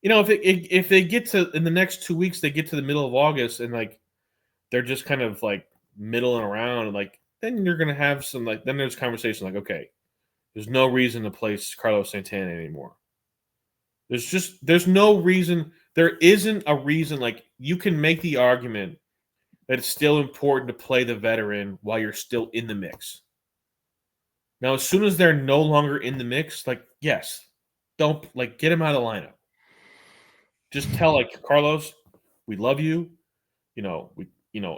You know, if they get to in the next 2 weeks, they get to the middle of August and like they're just kind of like middling around and like then you're gonna have some like then there's conversation like, okay, there's no reason to place Carlos Santana anymore. There's no reason. There isn't a reason. Like you can make the argument that it's still important to play the veteran while you're still in the mix. Now, as soon as they're no longer in the mix, like yes, don't like get him out of the lineup. Just tell like Carlos, we love you.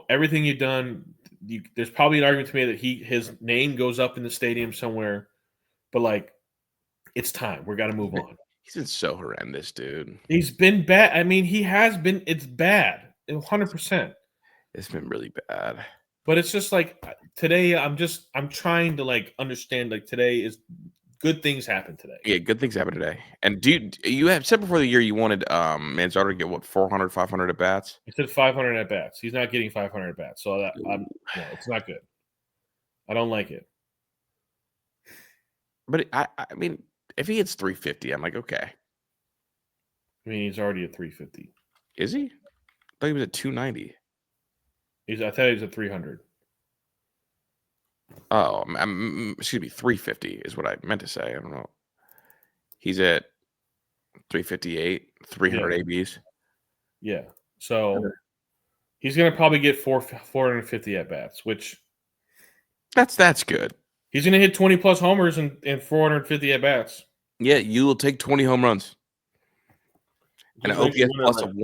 Everything you've done. There's probably an argument to me that his name goes up in the stadium somewhere, but like it's time. We got to move on. He's been so horrendous, dude. He's been bad. I mean, he has been. It's bad, 100%. It's been really bad. But it's just like today. I'm trying to like understand. Like today is good things happen today. Yeah, good things happen today. And you have said before the year you wanted Manzardo to get what 400, 500 at bats? He said 500 at bats. He's not getting 500 at bats, so it's not good. I don't like it. But I mean, if he hits 350, I'm like, okay. I mean, he's already at 350. Is he? I thought he was at 290. I thought he was at 300. Oh, excuse me, 350 is what I meant to say. I don't know. He's at 358, 300 ABs. Yeah. So he's going to probably get 450 at bats, which that's good. He's going to hit 20 plus homers and 450 at bats. Yeah, you will take 20 home runs. And an OPS plus of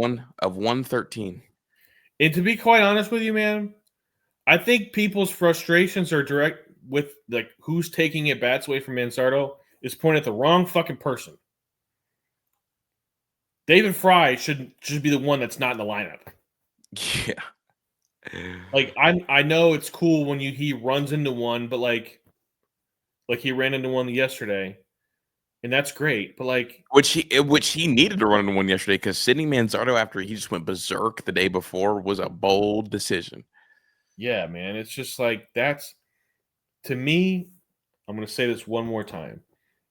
113. And to be quite honest with you, man, I think people's frustrations are direct with like who's taking at bats away from Manzardo is pointed at the wrong fucking person. David Fry should be the one that's not in the lineup. Yeah. Like I know it's cool when he runs into one, but like he ran into one yesterday, and that's great. But like which he needed to run into one yesterday because Sidney Manzardo, after he just went berserk the day before, was a bold decision. Yeah, man. It's just like that's to me, I'm gonna say this one more time.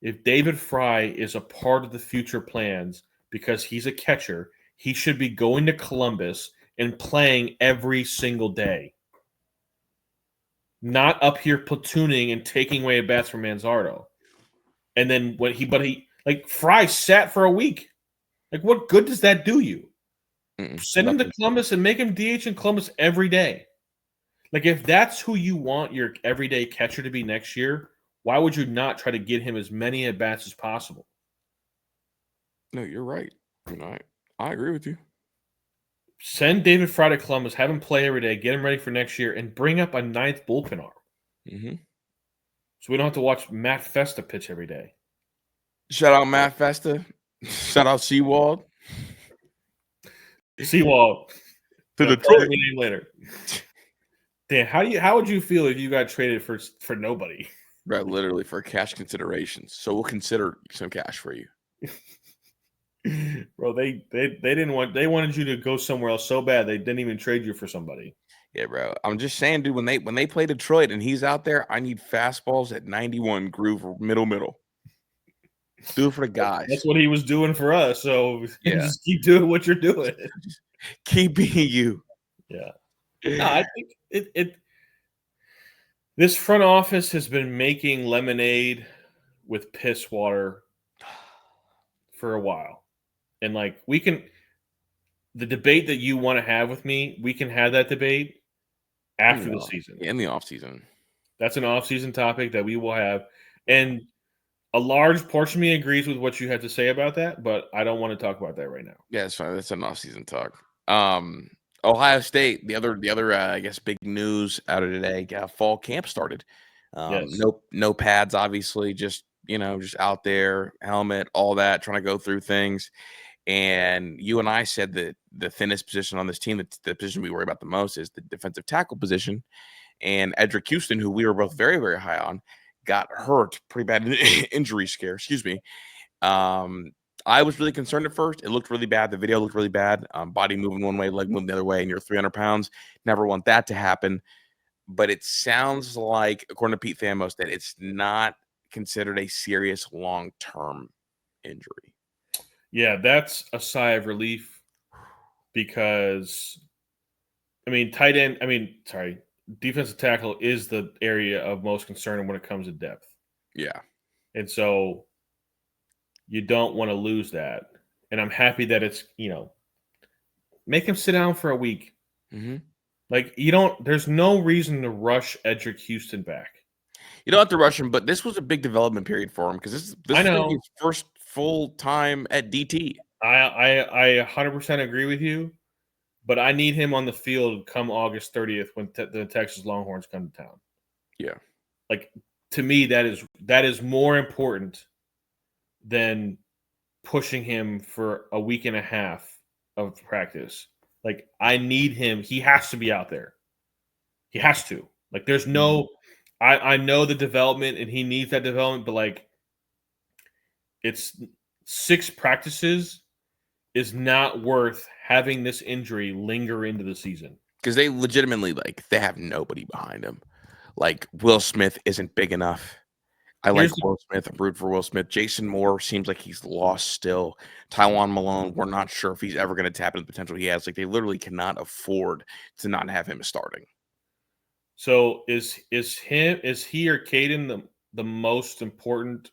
If David Fry is a part of the future plans because he's a catcher, he should be going to Columbus and playing every single day. Not up here platooning and taking away at bats from Manzardo. And then when like Fry sat for a week. Like what good does that do you? Send him to Columbus and make him DH in Columbus every day. Like if that's who you want your everyday catcher to be next year, why would you not try to get him as many at bats as possible? No, you're right. I mean, I agree with you. Send David Fry to Columbus, have him play every day, get him ready for next year, and bring up a ninth bullpen arm. Mm-hmm. So we don't have to watch Matt Festa pitch every day. Shout out Matt Festa. Shout out Seawald. Seawald. To Detroit. Name later. Dan, how would you feel if you got traded for nobody? Right, literally for cash considerations. So we'll consider some cash for you. Bro, they wanted you to go somewhere else so bad they didn't even trade you for somebody. Yeah, bro. I'm just saying, dude, when they play Detroit and he's out there, I need fastballs at 91 groove middle. Do it for the guys. That's what he was doing for us. So yeah. Just keep doing what you're doing. Keep being you. Yeah. No, I think it This front office has been making lemonade with piss water for a while. And like the debate that you want to have with me, we can have that debate after the season. In the offseason. That's an off-season topic that we will have. And a large portion of me agrees with what you had to say about that, but I don't want to talk about that right now. Yeah, it's fine. That's an off-season talk. Ohio State, the other I guess big news out of today, fall camp started. Yes. No pads, obviously, just just out there, helmet, all that, trying to go through things. And you and I said that the thinnest position on this team, the position we worry about the most, is the defensive tackle position. And Edric Houston, who we were both very, very high on, got hurt, pretty bad injury scare. Excuse me. I was really concerned at first. It looked really bad. The video looked really bad. Body moving one way, leg moving the other way, and you're 300 pounds. Never want that to happen. But it sounds like, according to Pete Thamos, that it's not considered a serious long-term injury. Yeah, that's a sigh of relief because, defensive tackle is the area of most concern when it comes to depth. Yeah. And so you don't want to lose that. And I'm happy that it's, make him sit down for a week. Mm-hmm. Like, there's no reason to rush Edric Houston back. You don't have to rush him, but this was a big development period for him because this is going to be his first full time at DT. I 100% agree with you, but I need him on the field come August 30th when the Texas Longhorns come to town. Yeah. Like, to me, that is more important than pushing him for a week and a half of practice. Like, I need him. He has to be out there. He has to. Like, there's no – I know the development, and he needs that development, but, like, it's 6 practices is not worth having this injury linger into the season. Because they legitimately, they have nobody behind him. Like, Will Smith isn't big enough. I like Will Smith. I'm rooting for Will Smith. Jason Moore seems like he's lost still. Tywan Malone, we're not sure if he's ever going to tap into the potential he has. Like, they literally cannot afford to not have him starting. So is he or Caden the most important?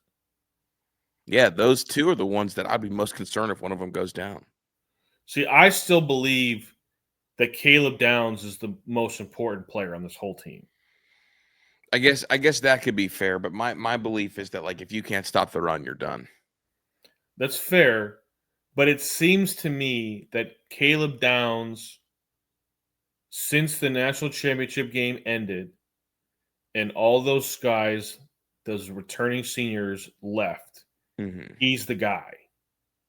Yeah, those two are the ones that I'd be most concerned if one of them goes down. See, I still believe that Caleb Downs is the most important player on this whole team. I guess that could be fair, but my belief is that, like, if you can't stop the run, you're done. That's fair, but it seems to me that Caleb Downs, since the national championship game ended and all those guys, those returning seniors left, he's the guy.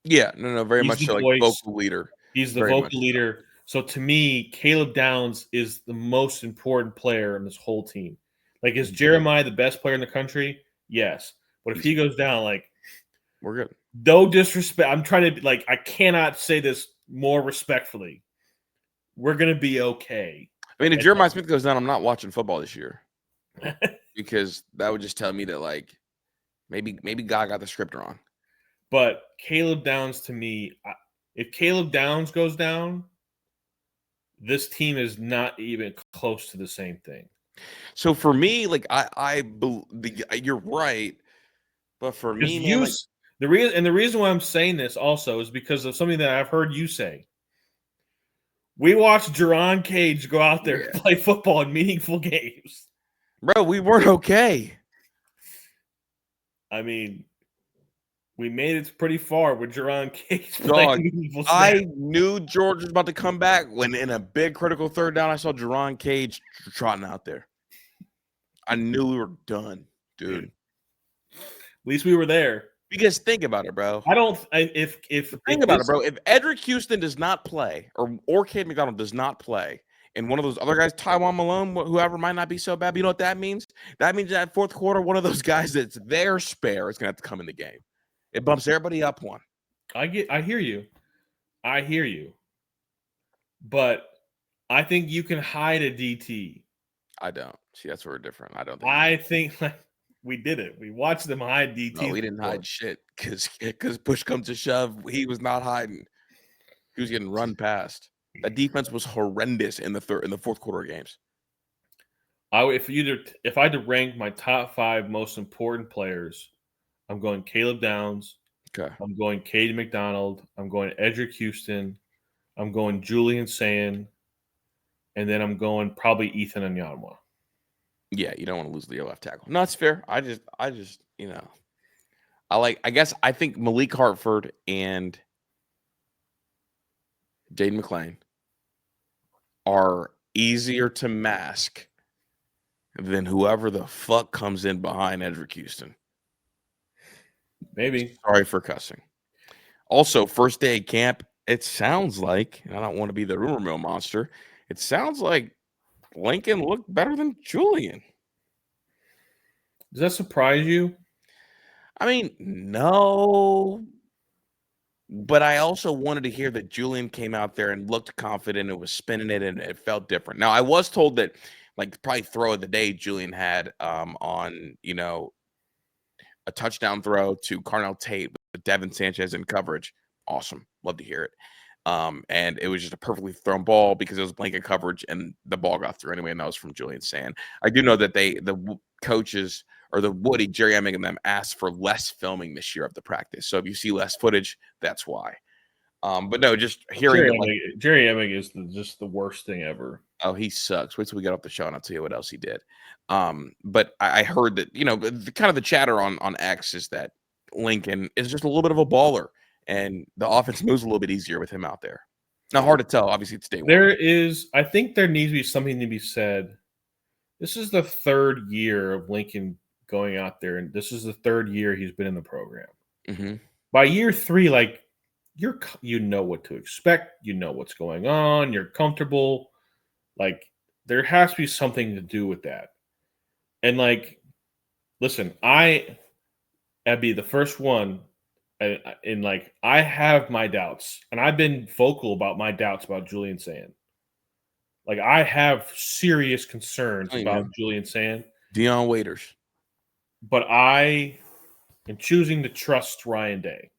Yeah, no, very He's much the so, like, voice. vocal leader. He's the Very vocal leader. So to me, Caleb Downs is the most important player on this whole team. Like, is Jeremiah the best player in the country? Yes. But if he goes down, like, we're good. No disrespect. I'm trying to, like, I cannot say this more respectfully. We're going to be okay. I mean, if Jeremiah Smith goes down, I'm not watching football this year. Because that would just tell me that, like, maybe God got the script wrong. But Caleb Downs, to me, if Caleb Downs goes down, this team is not even close to the same thing. So for me, like, you're right, but for me, man, like, the reason why I'm saying this also is because of something that I've heard you say. We watched Jerron Cage go out there and play football in meaningful games. Bro, we weren't okay. I mean, we made it pretty far with Jerron Cage playing meaningful snaps. I knew George was about to come back when, in a big critical third down, I saw Jerron Cage trotting out there. I knew we were done, dude. At least we were there. Because think about it, bro. Think about it, bro. If Edric Houston does not play, or Cade McDonald does not play, and one of those other guys, Tywan Malone, whoever, might not be so bad, but you know what that means? That means that fourth quarter, one of those guys that's their spare is going to have to come in the game. It bumps everybody up one. I hear you. But I think you can hide a DT. I don't. See, that's where we're different. I don't think like we did it. We watched them hide DT. No, we didn't hide shit because push comes to shove, he was not hiding. He was getting run past. That defense was horrendous in the fourth quarter games. if I had to rank my top 5 most important players, I'm going Caleb Downs, Okay. I'm going Cade McDonald, I'm going Edric Houston, I'm going Julian Sand, and then I'm going probably Ethan Anyanwa. Yeah, you don't want to lose the left tackle. No, it's fair. I just, I guess I think Malik Hartford and Jaden McClain are easier to mask than whoever the fuck comes in behind Edric Houston. Maybe. Sorry for cussing. Also, first day of camp, it sounds like, and I don't want to be the rumor mill monster, it sounds like Lincoln looked better than Julian. Does that surprise you? I mean, no, but I also wanted to hear that Julian came out there and looked confident and was spinning it and it felt different. Now, I was told that, like, probably throw of the day Julian had on, a touchdown throw to Carnell Tate with Devin Sanchez in coverage. Awesome. Love to hear it. And it was just a perfectly thrown ball because it was blanket coverage and the ball got through anyway, and that was from Julian Sand. I do know that coaches or the Woody, Jerry Emming and them asked for less filming this year of the practice. So if you see less footage, that's why. But no, just hearing that, like, Jerry Emming is just the worst thing ever. oh, he sucks. Wait till we get off the show and I'll tell you what else he did. But I heard that, the kind of the chatter on X is that Lincoln is just a little bit of a baller and the offense moves a little bit easier with him out there. Now, hard to tell. Obviously, it's day one. I think there needs to be something to be said. This is the 3rd year of Lincoln going out there, and this is the 3rd year he's been in the program. Mm-hmm. By year 3, like, you know what to expect, you know what's going on, you're comfortable. Like, there has to be something to do with that. And, like, listen, I'd be the first one, and like, I have my doubts, and I've been vocal about my doubts about Julian Sand. Like, I have serious concerns Oh, about Julian Sand, Dion Waiters. but I am choosing to trust Ryan Day.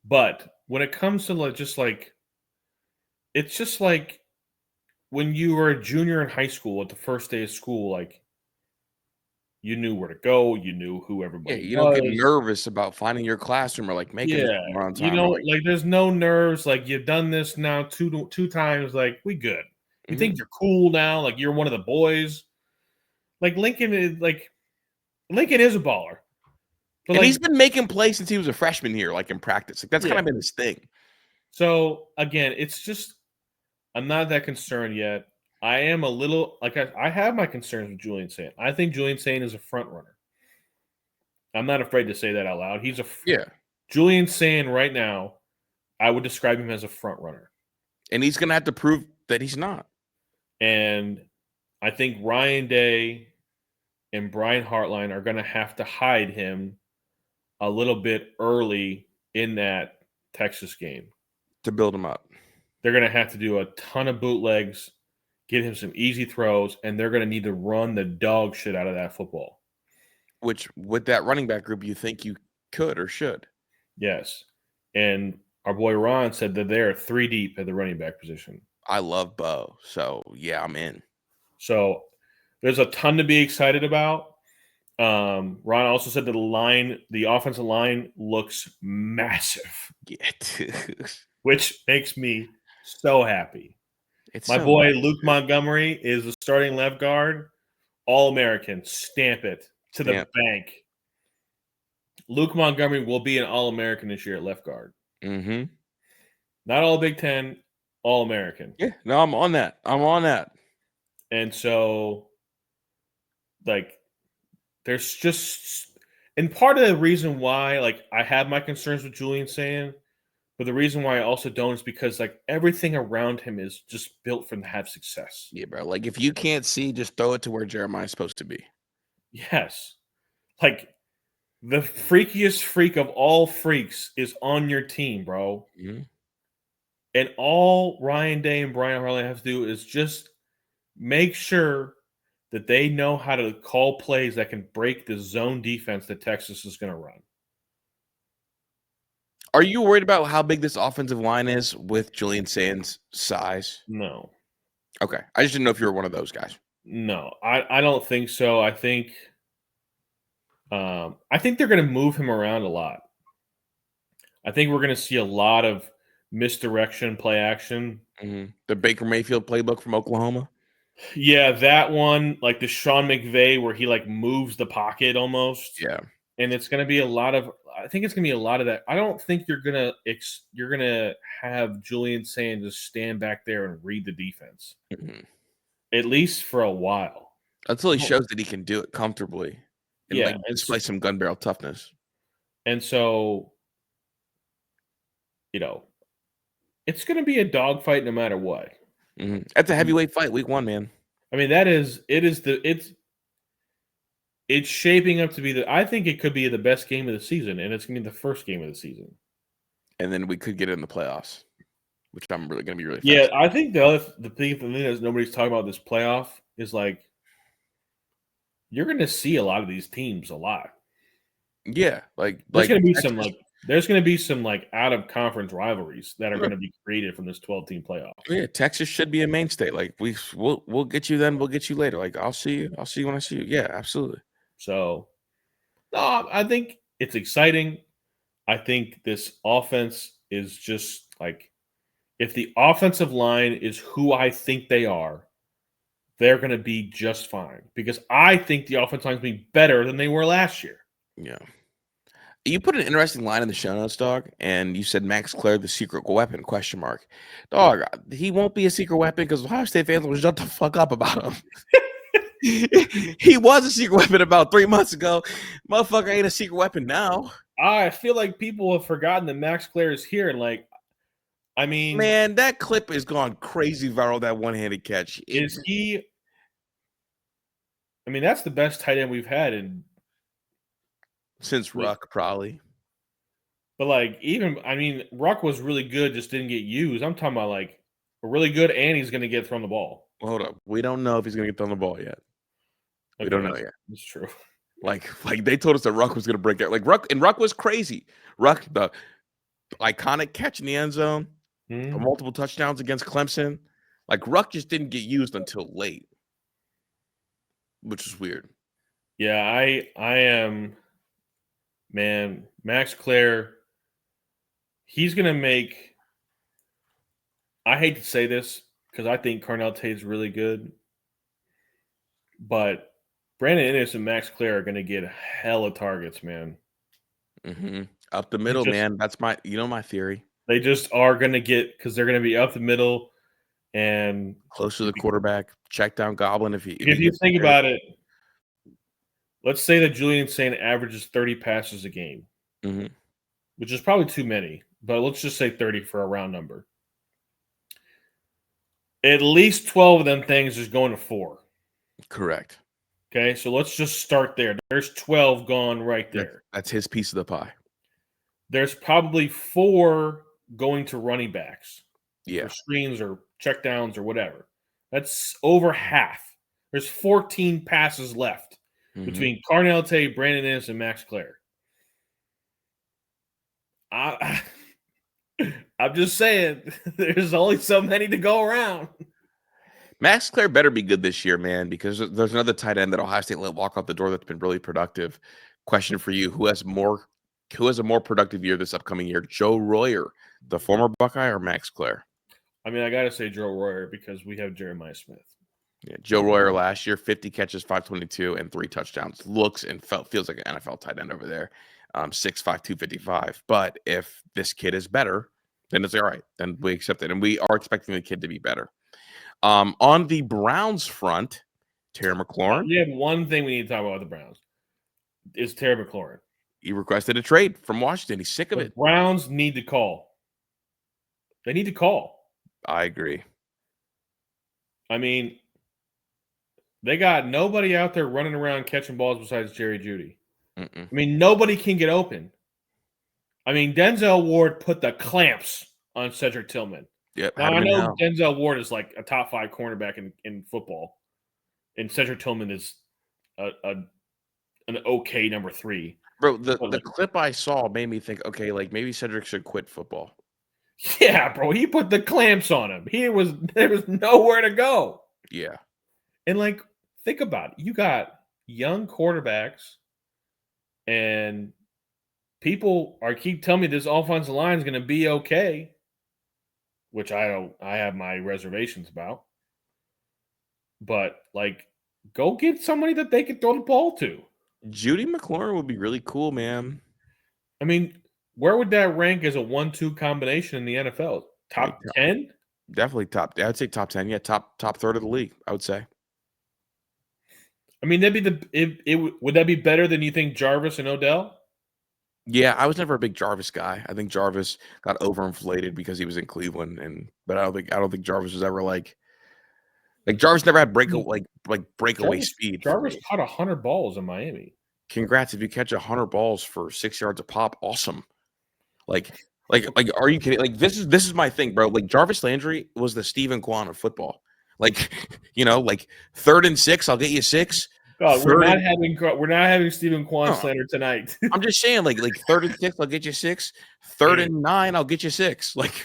But when it comes to it's just like when you were a junior in high school at the first day of school, like, you knew where to go, you knew who Yeah, everybody you don't get was. nervous about finding your classroom or like making it Yeah, somewhere on time. Or like, like, there's no nerves. Like, you've done this now two times. Like, we good. You mm-hmm. think you're cool now? Like, you're one of the boys. Like, Lincoln is a baller, but And like, he's been making plays since he was a freshman here, like in practice. Like that's kind yeah. of been his thing. So again, it's just I'm not that concerned yet. I am a little like I have my concerns with Julian Sand. I think Julian Sand is a front runner. I'm not afraid to say that out loud. Yeah. Julian Sand right now. I would describe him as a front runner. And he's gonna have to prove that he's not. And I think Ryan Day and Brian Hartline are going to have to hide him a little bit early in that Texas game. To build him up. They're going to have to do a ton of bootlegs, get him some easy throws, and they're going to need to run the dog shit out of that football. Which, with that running back group, you think you could or should. Yes. And our boy Ron said that they're 3 deep at the running back position. I love Bo. So, yeah, I'm in. So, there's a ton to be excited about. Ron also said that the offensive line looks massive. Yeah, dude. Which makes me so happy. It's My so boy nice. Luke Montgomery is the starting left guard. All-American. Stamp it to the bank. Luke Montgomery will be an All-American this year at left guard. Mm-hmm. Not all Big Ten, All-American. Yeah, no, I'm on that. And so, like, there's just – and part of the reason why, like, I have my concerns with Julian Sand, but the reason why I also don't is because, like, everything around him is just built for him to have success. Yeah, bro. Like, if you can't see, just throw it to where Jeremiah's supposed to be. Yes. Like, the freakiest freak of all freaks is on your team, bro. Mm-hmm. And all Ryan Day and Brian Harlan have to do is just make sure that they know how to call plays that can break the zone defense that Texas is going to run. Are you worried about how big this offensive line is with Julian Sand's size? No. Okay. I just didn't know if you were one of those guys. No, I don't think so. I think they're going to move him around a lot. I think we're going to see a lot of misdirection, play action. The Baker Mayfield playbook from Oklahoma. Yeah, that one, like the Sean McVay, where he like moves the pocket almost, Yeah. and it's going to be a lot of. I think it's going to be a lot of that. I don't think you're gonna have Julian Sand just stand back there and read the defense at least for a while. Until he Oh, shows that he can do it comfortably and yeah, like display some gun barrel toughness. and so you know it's going to be a dogfight no matter what. That's a heavyweight fight, week 1, man. I mean, it's shaping up to be I think it could be the best game of the season, and it's gonna be the first game of the season. And then we could get in the playoffs, which I'm really gonna be really Yeah, fast. I think the thing that nobody's talking about this playoff is like you're gonna see a lot of these teams a lot. Yeah, There's like gonna be some Texas. like there's gonna be some like out of conference rivalries that are gonna be created from this 12-team playoff. Yeah, Texas should be a mainstay. Like we'll get you then, we'll get you later. Like I'll see you. I'll see you when I see you. Yeah, absolutely. So no, I think it's exciting. I think this offense is just like if the offensive line is who I think they are, they're going to be just fine because I think the offensive line is going to be better than they were last year. Yeah. You put an interesting line in the show notes, dog, and you said Max Clare the secret weapon? Question mark, Yeah. dog. He won't be a secret weapon because Ohio State fans will shut the fuck up about him. He was a secret weapon about 3 months ago. Motherfucker ain't a secret weapon now. I feel like people have forgotten that Max Clare is here. And like, I mean, Man, that clip is gone crazy viral. That one-handed catch. is he? I mean, that's the best tight end we've had. Since Ruck, probably. But like, even I mean, Ruck was really good, just didn't get used. I'm talking about like really good, and he's going to get thrown the ball. Well, hold up. We don't know if he's gonna get thrown the ball yet. We Okay, don't know yet. that's true. Like they told us that Ruck was gonna break out. Like Ruck was crazy. Ruck, the iconic catch in the end zone, the Hmm. multiple touchdowns against Clemson. Like Ruck just didn't get used until late, which is weird. Yeah, I am. Man, Max Clare, he's going to make. I hate to say this because I think Carnell Tate's really good, but Brandon Ennis and Max Clare are going to get hella targets, man. Up the They middle, just man. That's my theory. they just are going to get because they're going to be up the middle, and Close to the quarterback, check down Goblin if if he you gets think prepared. about it, let's say that Julian Saint averages 30 passes a game, Mhm. which is probably too many, but let's just say 30 for a round number. At least 12 of them things is going to 4. Correct. Okay, so let's just start there. There's 12 gone right there. That's his piece of the pie. There's probably 4 going to running backs for Yeah. screens or checkdowns or whatever. That's over half. There's 14 passes left Mhm. between Carnell Tate, Brandon Ennis, and Max Clare. I, I'm just saying, there's only so many to go around. Max Clare better be good this year, man, because there's another tight end that Ohio State let walk out the door that's been really productive. Question for you: Who has a more productive year this upcoming year? Joe Royer, the former Buckeye, or Max Clare? I mean, I got to say Joe Royer because we have Jeremiah Smith. Yeah, Joe Royer last year, 50 catches, 522, and 3 touchdowns. Looks and feels like an NFL tight end over there. 6'5", 255. But if this kid is better, then it's all right. Then we accept it. And we are expecting the kid to be better. On the Browns front, Terry McLaurin, We have one thing we need to talk about with the Browns is Terry McLaurin. he requested a trade from Washington. He's sick of The it. Browns need to call. They need to call. I agree. I mean, they got nobody out there running around catching balls besides Jerry Jeudy. Mm-mm. I mean, nobody can get open. I mean, Denzel Ward put the clamps on Cedric Tillman. Yep, Now, had I him in know hell. Denzel Ward is like a top 5 cornerback in football, and Cedric Tillman is an okay number 3. Bro, But the like, clip I saw made me think, okay, like maybe Cedric should quit football. yeah, bro, he put the clamps on him. There was nowhere to go. Yeah. And like think about it. You got young quarterbacks, and people keep telling me this offensive line is going to be okay, which I don't. I have my reservations about. But like, go get somebody that they can throw the ball to. Judy McLaurin would be really cool, man. I mean, where would that rank as a 1-2 combination in the NFL? Like Top 10? definitely top. I'd say top 10. Yeah, top third of the league. I would say. I mean, that'd be would that be better than you think Jarvis and Odell? Yeah, I was never a big Jarvis guy. I think Jarvis got overinflated because he was in Cleveland, but I don't think Jarvis was ever like Jarvis never had I mean, breakaway speed for Jarvis me. caught 100 balls in Miami. Congrats if you catch 100 balls for 6 yards a pop. Awesome. Like, are you kidding? Like, this is my thing, bro. Like, Jarvis Landry was the Stephen Kwan of football. Like, like 3rd and 6, I'll get you 6. God, we're Third not and having Stephen Kwan no, slander tonight. I'm just saying, like 3rd and 6, I'll get you 6. 3rd and 9, I'll get you 6. Like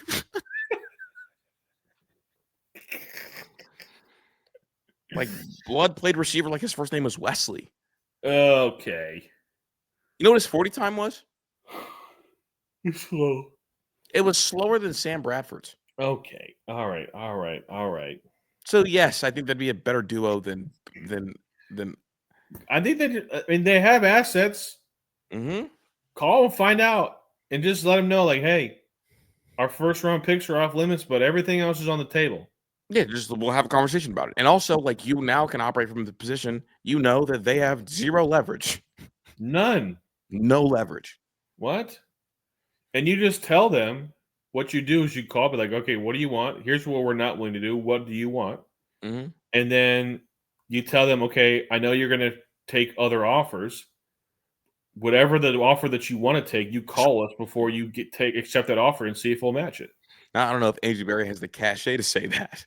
Blood played receiver like his first name was Wesley. Okay. You know what his 40 time was? It's slow. It was slower than Sam Bradford's. Okay. All right. So yes, I think that'd be a better duo than. I think they have assets. Mm-hmm. Call and find out, and just let them know, like, hey, our first round picks are off limits, but everything else is on the table. Yeah, we'll have a conversation about it. And also, like, you now can operate from the position that they have zero leverage. None. No leverage. What? And you just tell them what you do is you call, be like, okay, what do you want? Here's what we're not willing to do. What do you want? Mm-hmm. And then you tell them, okay, I know you're going to take other offers. Whatever the offer that you want to take, you call us before you accept that offer and see if we'll match it. Now, I don't know if Andrew Berry has the cachet to say that,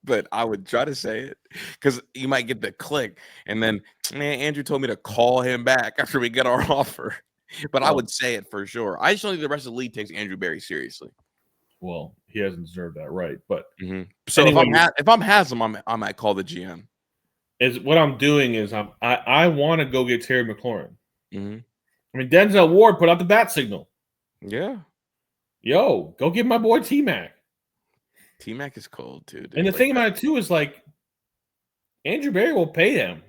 but I would try to say it because you might get the click. And then, man, Andrew told me to call him back after we get our offer. But I Well, would say it for sure. I just don't think the rest of the league takes Andrew Berry seriously. well, he hasn't deserved that right. But So anyway, if I'm Haslam, I might call the GM. is what I'm doing is I want to go get Terry McLaurin. Mm-hmm. I mean, Denzel Ward put out the bat signal. Yeah. Yo, go get my boy T-Mac. T-Mac is cold too, dude. And the thing about it too is like Andrew Berry will pay him.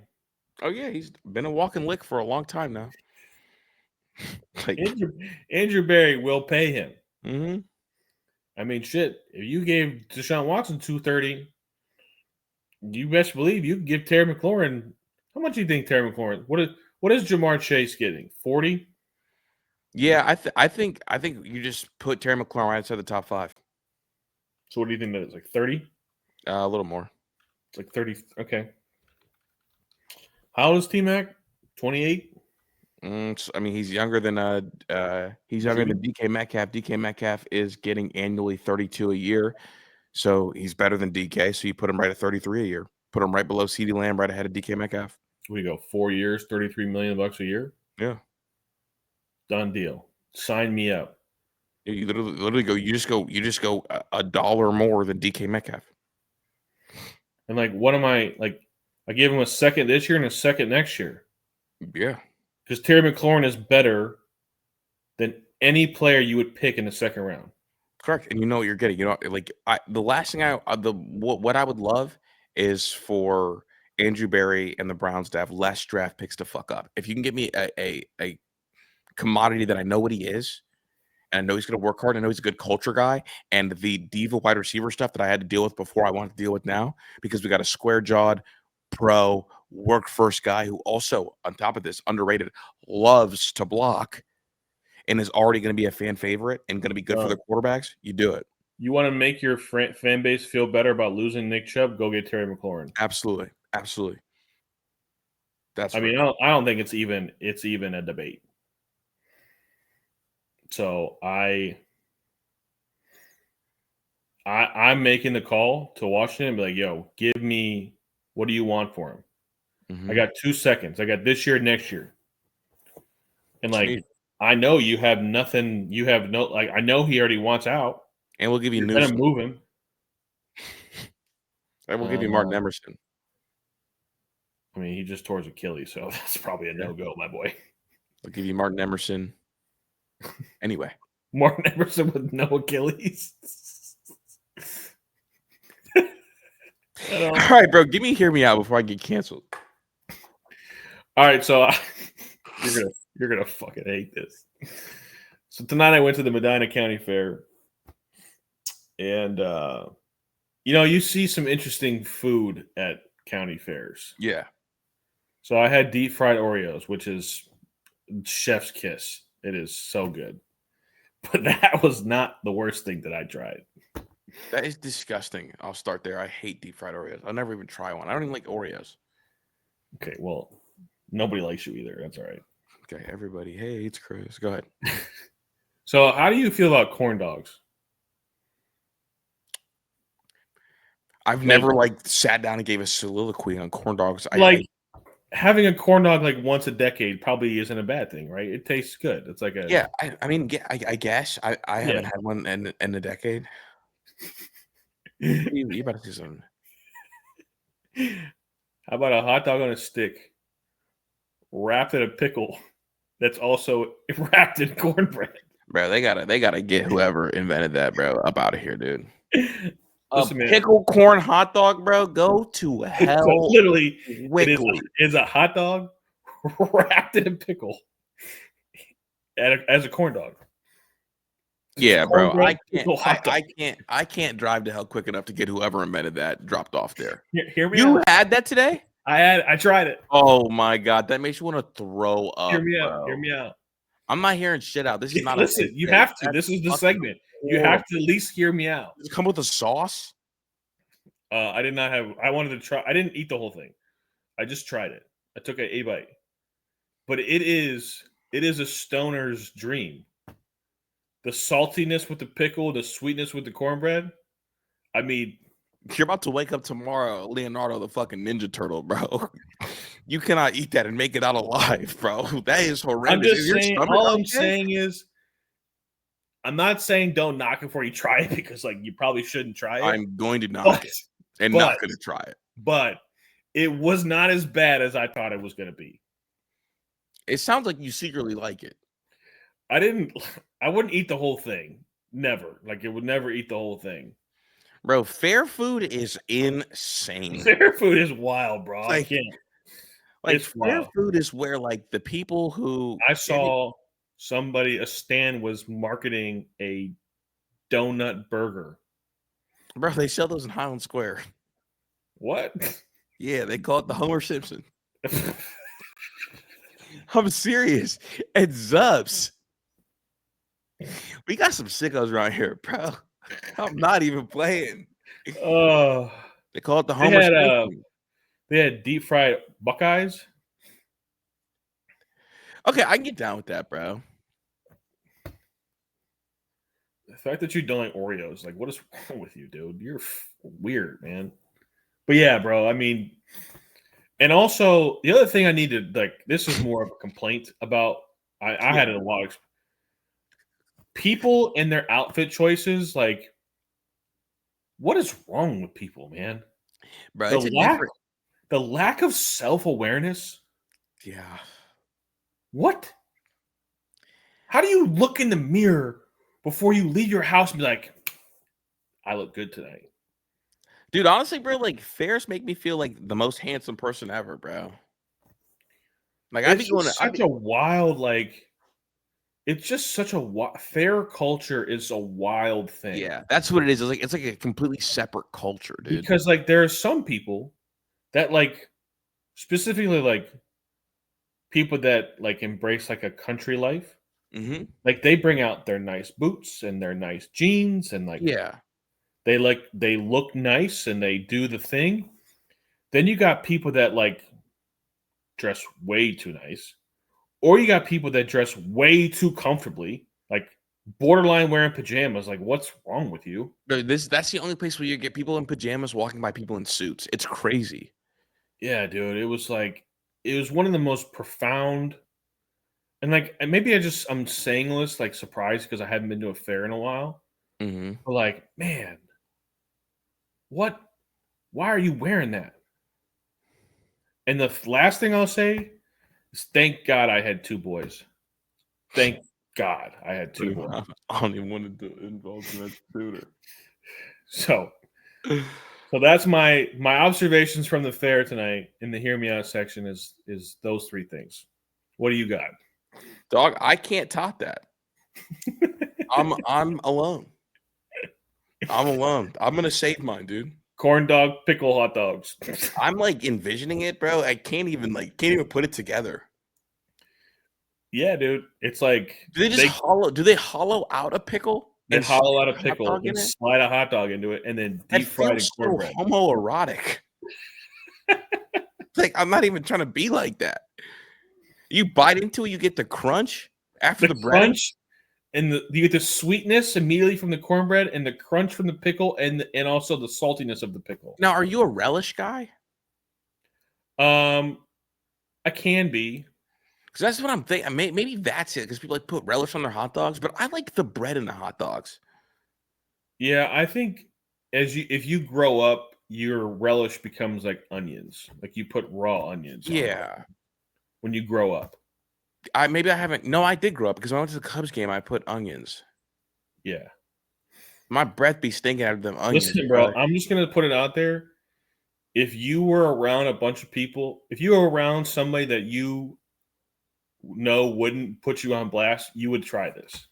Oh yeah, he's been a walking lick for a long time now. Andrew Berry will pay him. Mm-hmm. I mean, shit. If you gave Deshaun Watson $230, you best believe you can give Terry McLaurin. How much do you think Terry McLaurin? What is Jamar Chase getting? 40? Yeah, I think you just put Terry McLaurin right outside the top 5. So what do you think that is? Like 30? A little more. It's like 30. Okay. How old is T-Mac? 28? I mean, he's younger than DK Metcalf. DK Metcalf is getting annually 32 a year, so he's better than DK. So you put him right at 33 a year. Put him right below CeeDee Lamb, right ahead of DK Metcalf. We go 4 years, $33 million a year. Yeah, Done deal. Sign me up. you literally go. You just go a dollar more than DK Metcalf. And like, what am I like? I gave him a second this year and a second next year. Yeah, Because Terry McLaurin is better than any player you would pick in the second round. correct. And you know what you're getting. You know, like the last thing what I would love is for Andrew Berry and the Browns to have less draft picks to fuck up. If you can give me a commodity that I know what he is, and I know he's going to work hard. I know he's a good culture guy, and the diva wide receiver stuff that I had to deal with before I want to deal with now because we got a square jawed pro work first guy who also, on top of this, underrated, loves to block and is already going to be a fan favorite and going to be good for the quarterbacks. You do it. You want to make your fan base feel better about losing Nick Chubb? Go get Terry McLaurin. Absolutely. That's I mean, I don't think it's even a debate. So I'm making the call to Washington and be like, yo, give me, what do you want for him? Mm-hmm. I got 2 seconds. I got this year, next year. And like, I know you have nothing. You have no, like, I know he already wants out. And we'll give you You're going to move him. And we'll give you Martin Emerson. I mean, he just tore his Achilles, so that's probably a Yeah. no-go, my boy. I'll give you Martin Emerson. Anyway. Martin Emerson with no Achilles. All right, bro. Give me hear me out before I get canceled. All right, so you're gonna fucking hate this. So tonight I went to the Medina County Fair, and you see some interesting food at county fairs. Yeah. So I had deep fried Oreos, which is chef's kiss. It is so good. But that was not the worst thing that I tried. That is disgusting. I'll start there. I hate deep fried Oreos. I'll never even try one. I don't even like Oreos. Okay, well, nobody likes you either. That's all right. Okay, everybody. Hey, it's Chris. Go ahead. So, how do you feel about corn dogs? I've never sat down and gave a soliloquy on corn dogs. Having a corn dog like once a decade probably isn't a bad thing, right? It tastes good. It's like a yeah. I mean, yeah, I guess I haven't yeah. had one in a decade. You about to do something? How about a hot dog on a stick wrapped in a pickle that's also wrapped in cornbread? Bro, they gotta get whoever invented that, bro, up out of here, dude. A Listen, man. pickle corn hot dog, bro. Go to hell. Literally, Quickly. it is a hot dog wrapped in a pickle as a corn dog. Yeah, bro. Cornbread, I can't drive to hell quick enough to get whoever invented that dropped off there. Hear me You out. had that today? I tried it. Oh my god, that makes you want to throw up. Hear me out. Bro. Hear me out. I'm not hearing shit out. This is not Listen, a you take. have to. This is the segment. You have to at least hear me out. Does it come with a sauce? I did not have. I wanted to try. I didn't eat the whole thing. I just tried it. I took a bite, but it is a stoner's dream. The saltiness with the pickle, the sweetness with the cornbread. I mean, you're about to wake up tomorrow, Leonardo the fucking Ninja Turtle, bro. You cannot eat that and make it out alive, bro. That is horrendous. I'm just saying. All I'm saying is, I'm not saying don't knock it before you try it because, like, you probably shouldn't try it. I'm going to knock it and not going to try it. But it was not as bad as I thought it was going to be. It sounds like you secretly like it. I wouldn't eat the whole thing. Never. Like, it would never eat the whole thing. Bro, fair food is insane. Fair food is wild, bro. I can't. Like, fair food is where, like, the people who... I saw a stand was marketing a donut burger. Bro, they sell those in Highland Square. What? Yeah, they call it the Homer Simpson. I'm serious. At Zub's. We got some sickos around here, bro. I'm not even playing. Oh. They call it the Homer Simpson. They had deep fried Buckeyes. Okay, I can get down with that, bro. The fact that you don't like Oreos, like, what is wrong with you, dude? You're weird, man. But yeah, bro, I mean, and also the other thing I need to, like, this is more of a complaint about. I had a lot of people and their outfit choices. Like, what is wrong with people, man? Bro, the lack of self-awareness. Yeah. What? How do you look in the mirror before you leave your house and be like, I look good today? Dude, honestly, bro, like, fairs make me feel like the most handsome person ever, bro. Like, it's just such a fair culture is a wild thing. Yeah, that's what it is. It's like a completely separate culture, dude. Because, like, there are some people that, like, specifically, like, people that, like, embrace, like, a country life. Mm-hmm. Like, they bring out their nice boots and their nice jeans and, like, they look nice and they do the thing. Then you got people that, like, dress way too nice. Or you got people that dress way too comfortably, like borderline wearing pajamas. Like, what's wrong with you? That's the only place where you get people in pajamas walking by people in suits. It's crazy. Yeah, dude. It was one of the most profound. And, like, maybe I'm saying this, like, surprised because I haven't been to a fair in a while. Mm-hmm. But, like, man, what? Why are you wearing that? And the last thing I'll say is thank God I had 2 boys. Thank God I had 2 boys. I don't even want to involve in that tutor. So that's my observations from the fair tonight in the hear me out section is those 3 things. What do you got? Dog, I can't top that. I'm alone. I'm alone. I'm gonna save mine, dude. Corn dog, pickle, hot dogs. I'm like envisioning it, bro. I can't even put it together. Yeah, dude. It's like Do they hollow out a pickle? They And hollow out a hot pickle dog and in it? slide a hot dog into it and then That deep fry it in feels so cornbread. homoerotic. Like, I'm not even trying to be like that. You bite into it, you get the crunch after the bread. Crunch and you get the sweetness immediately from the cornbread and the crunch from the pickle and also the saltiness of the pickle. Now, are you a relish guy? I can be. Because that's what I'm thinking. Maybe that's it. Because people like put relish on their hot dogs, but I like the bread in the hot dogs. Yeah, I think if you grow up, your relish becomes like onions. Like you put raw onions. Yeah. When you grow up. Maybe I haven't. No, I did grow up because when I went to the Cubs game, I put onions. Yeah. My breath be stinking out of them onions. Listen, bro, I'm just gonna put it out there. If you were around a bunch of people, if you were around somebody that you know wouldn't put you on blast, you would try this.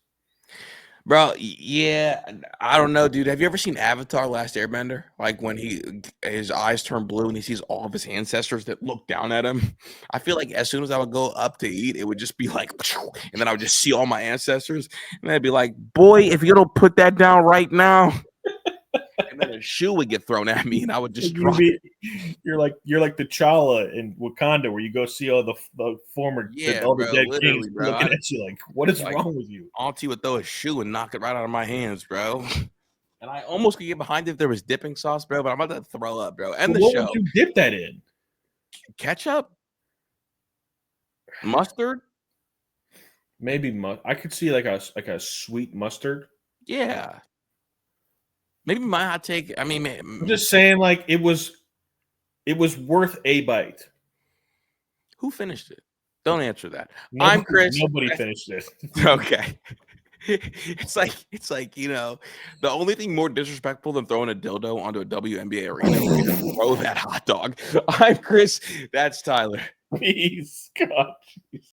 Bro, yeah, I don't know, dude. Have you ever seen Avatar: Last Airbender? Like when his eyes turn blue and he sees all of his ancestors that look down at him. I feel like as soon as I would go up to eat, it would just be like, and then I would just see all my ancestors, and I'd be like, "Boy, if you don't put that down right now," and then a shoe would get thrown at me, and I would just drop. You're like T'Challa in Wakanda, where you go see all the former, all the dead kings looking at you like, "What is wrong with you?" Auntie would throw a shoe and knock it right out of my hands, bro. And I almost could get behind it if there was dipping sauce, bro. But I'm about to throw up, bro. And what would you dip that in? Ketchup, mustard, maybe I could see like a sweet mustard. Yeah. Maybe my hot take. I mean, I'm just saying, like it was worth a bite. Who finished it? Don't answer that. I'm Chris. Nobody finished it. Okay. It's like the only thing more disrespectful than throwing a dildo onto a WNBA arena is to throw that hot dog. I'm Chris. That's Tyler. Please, God.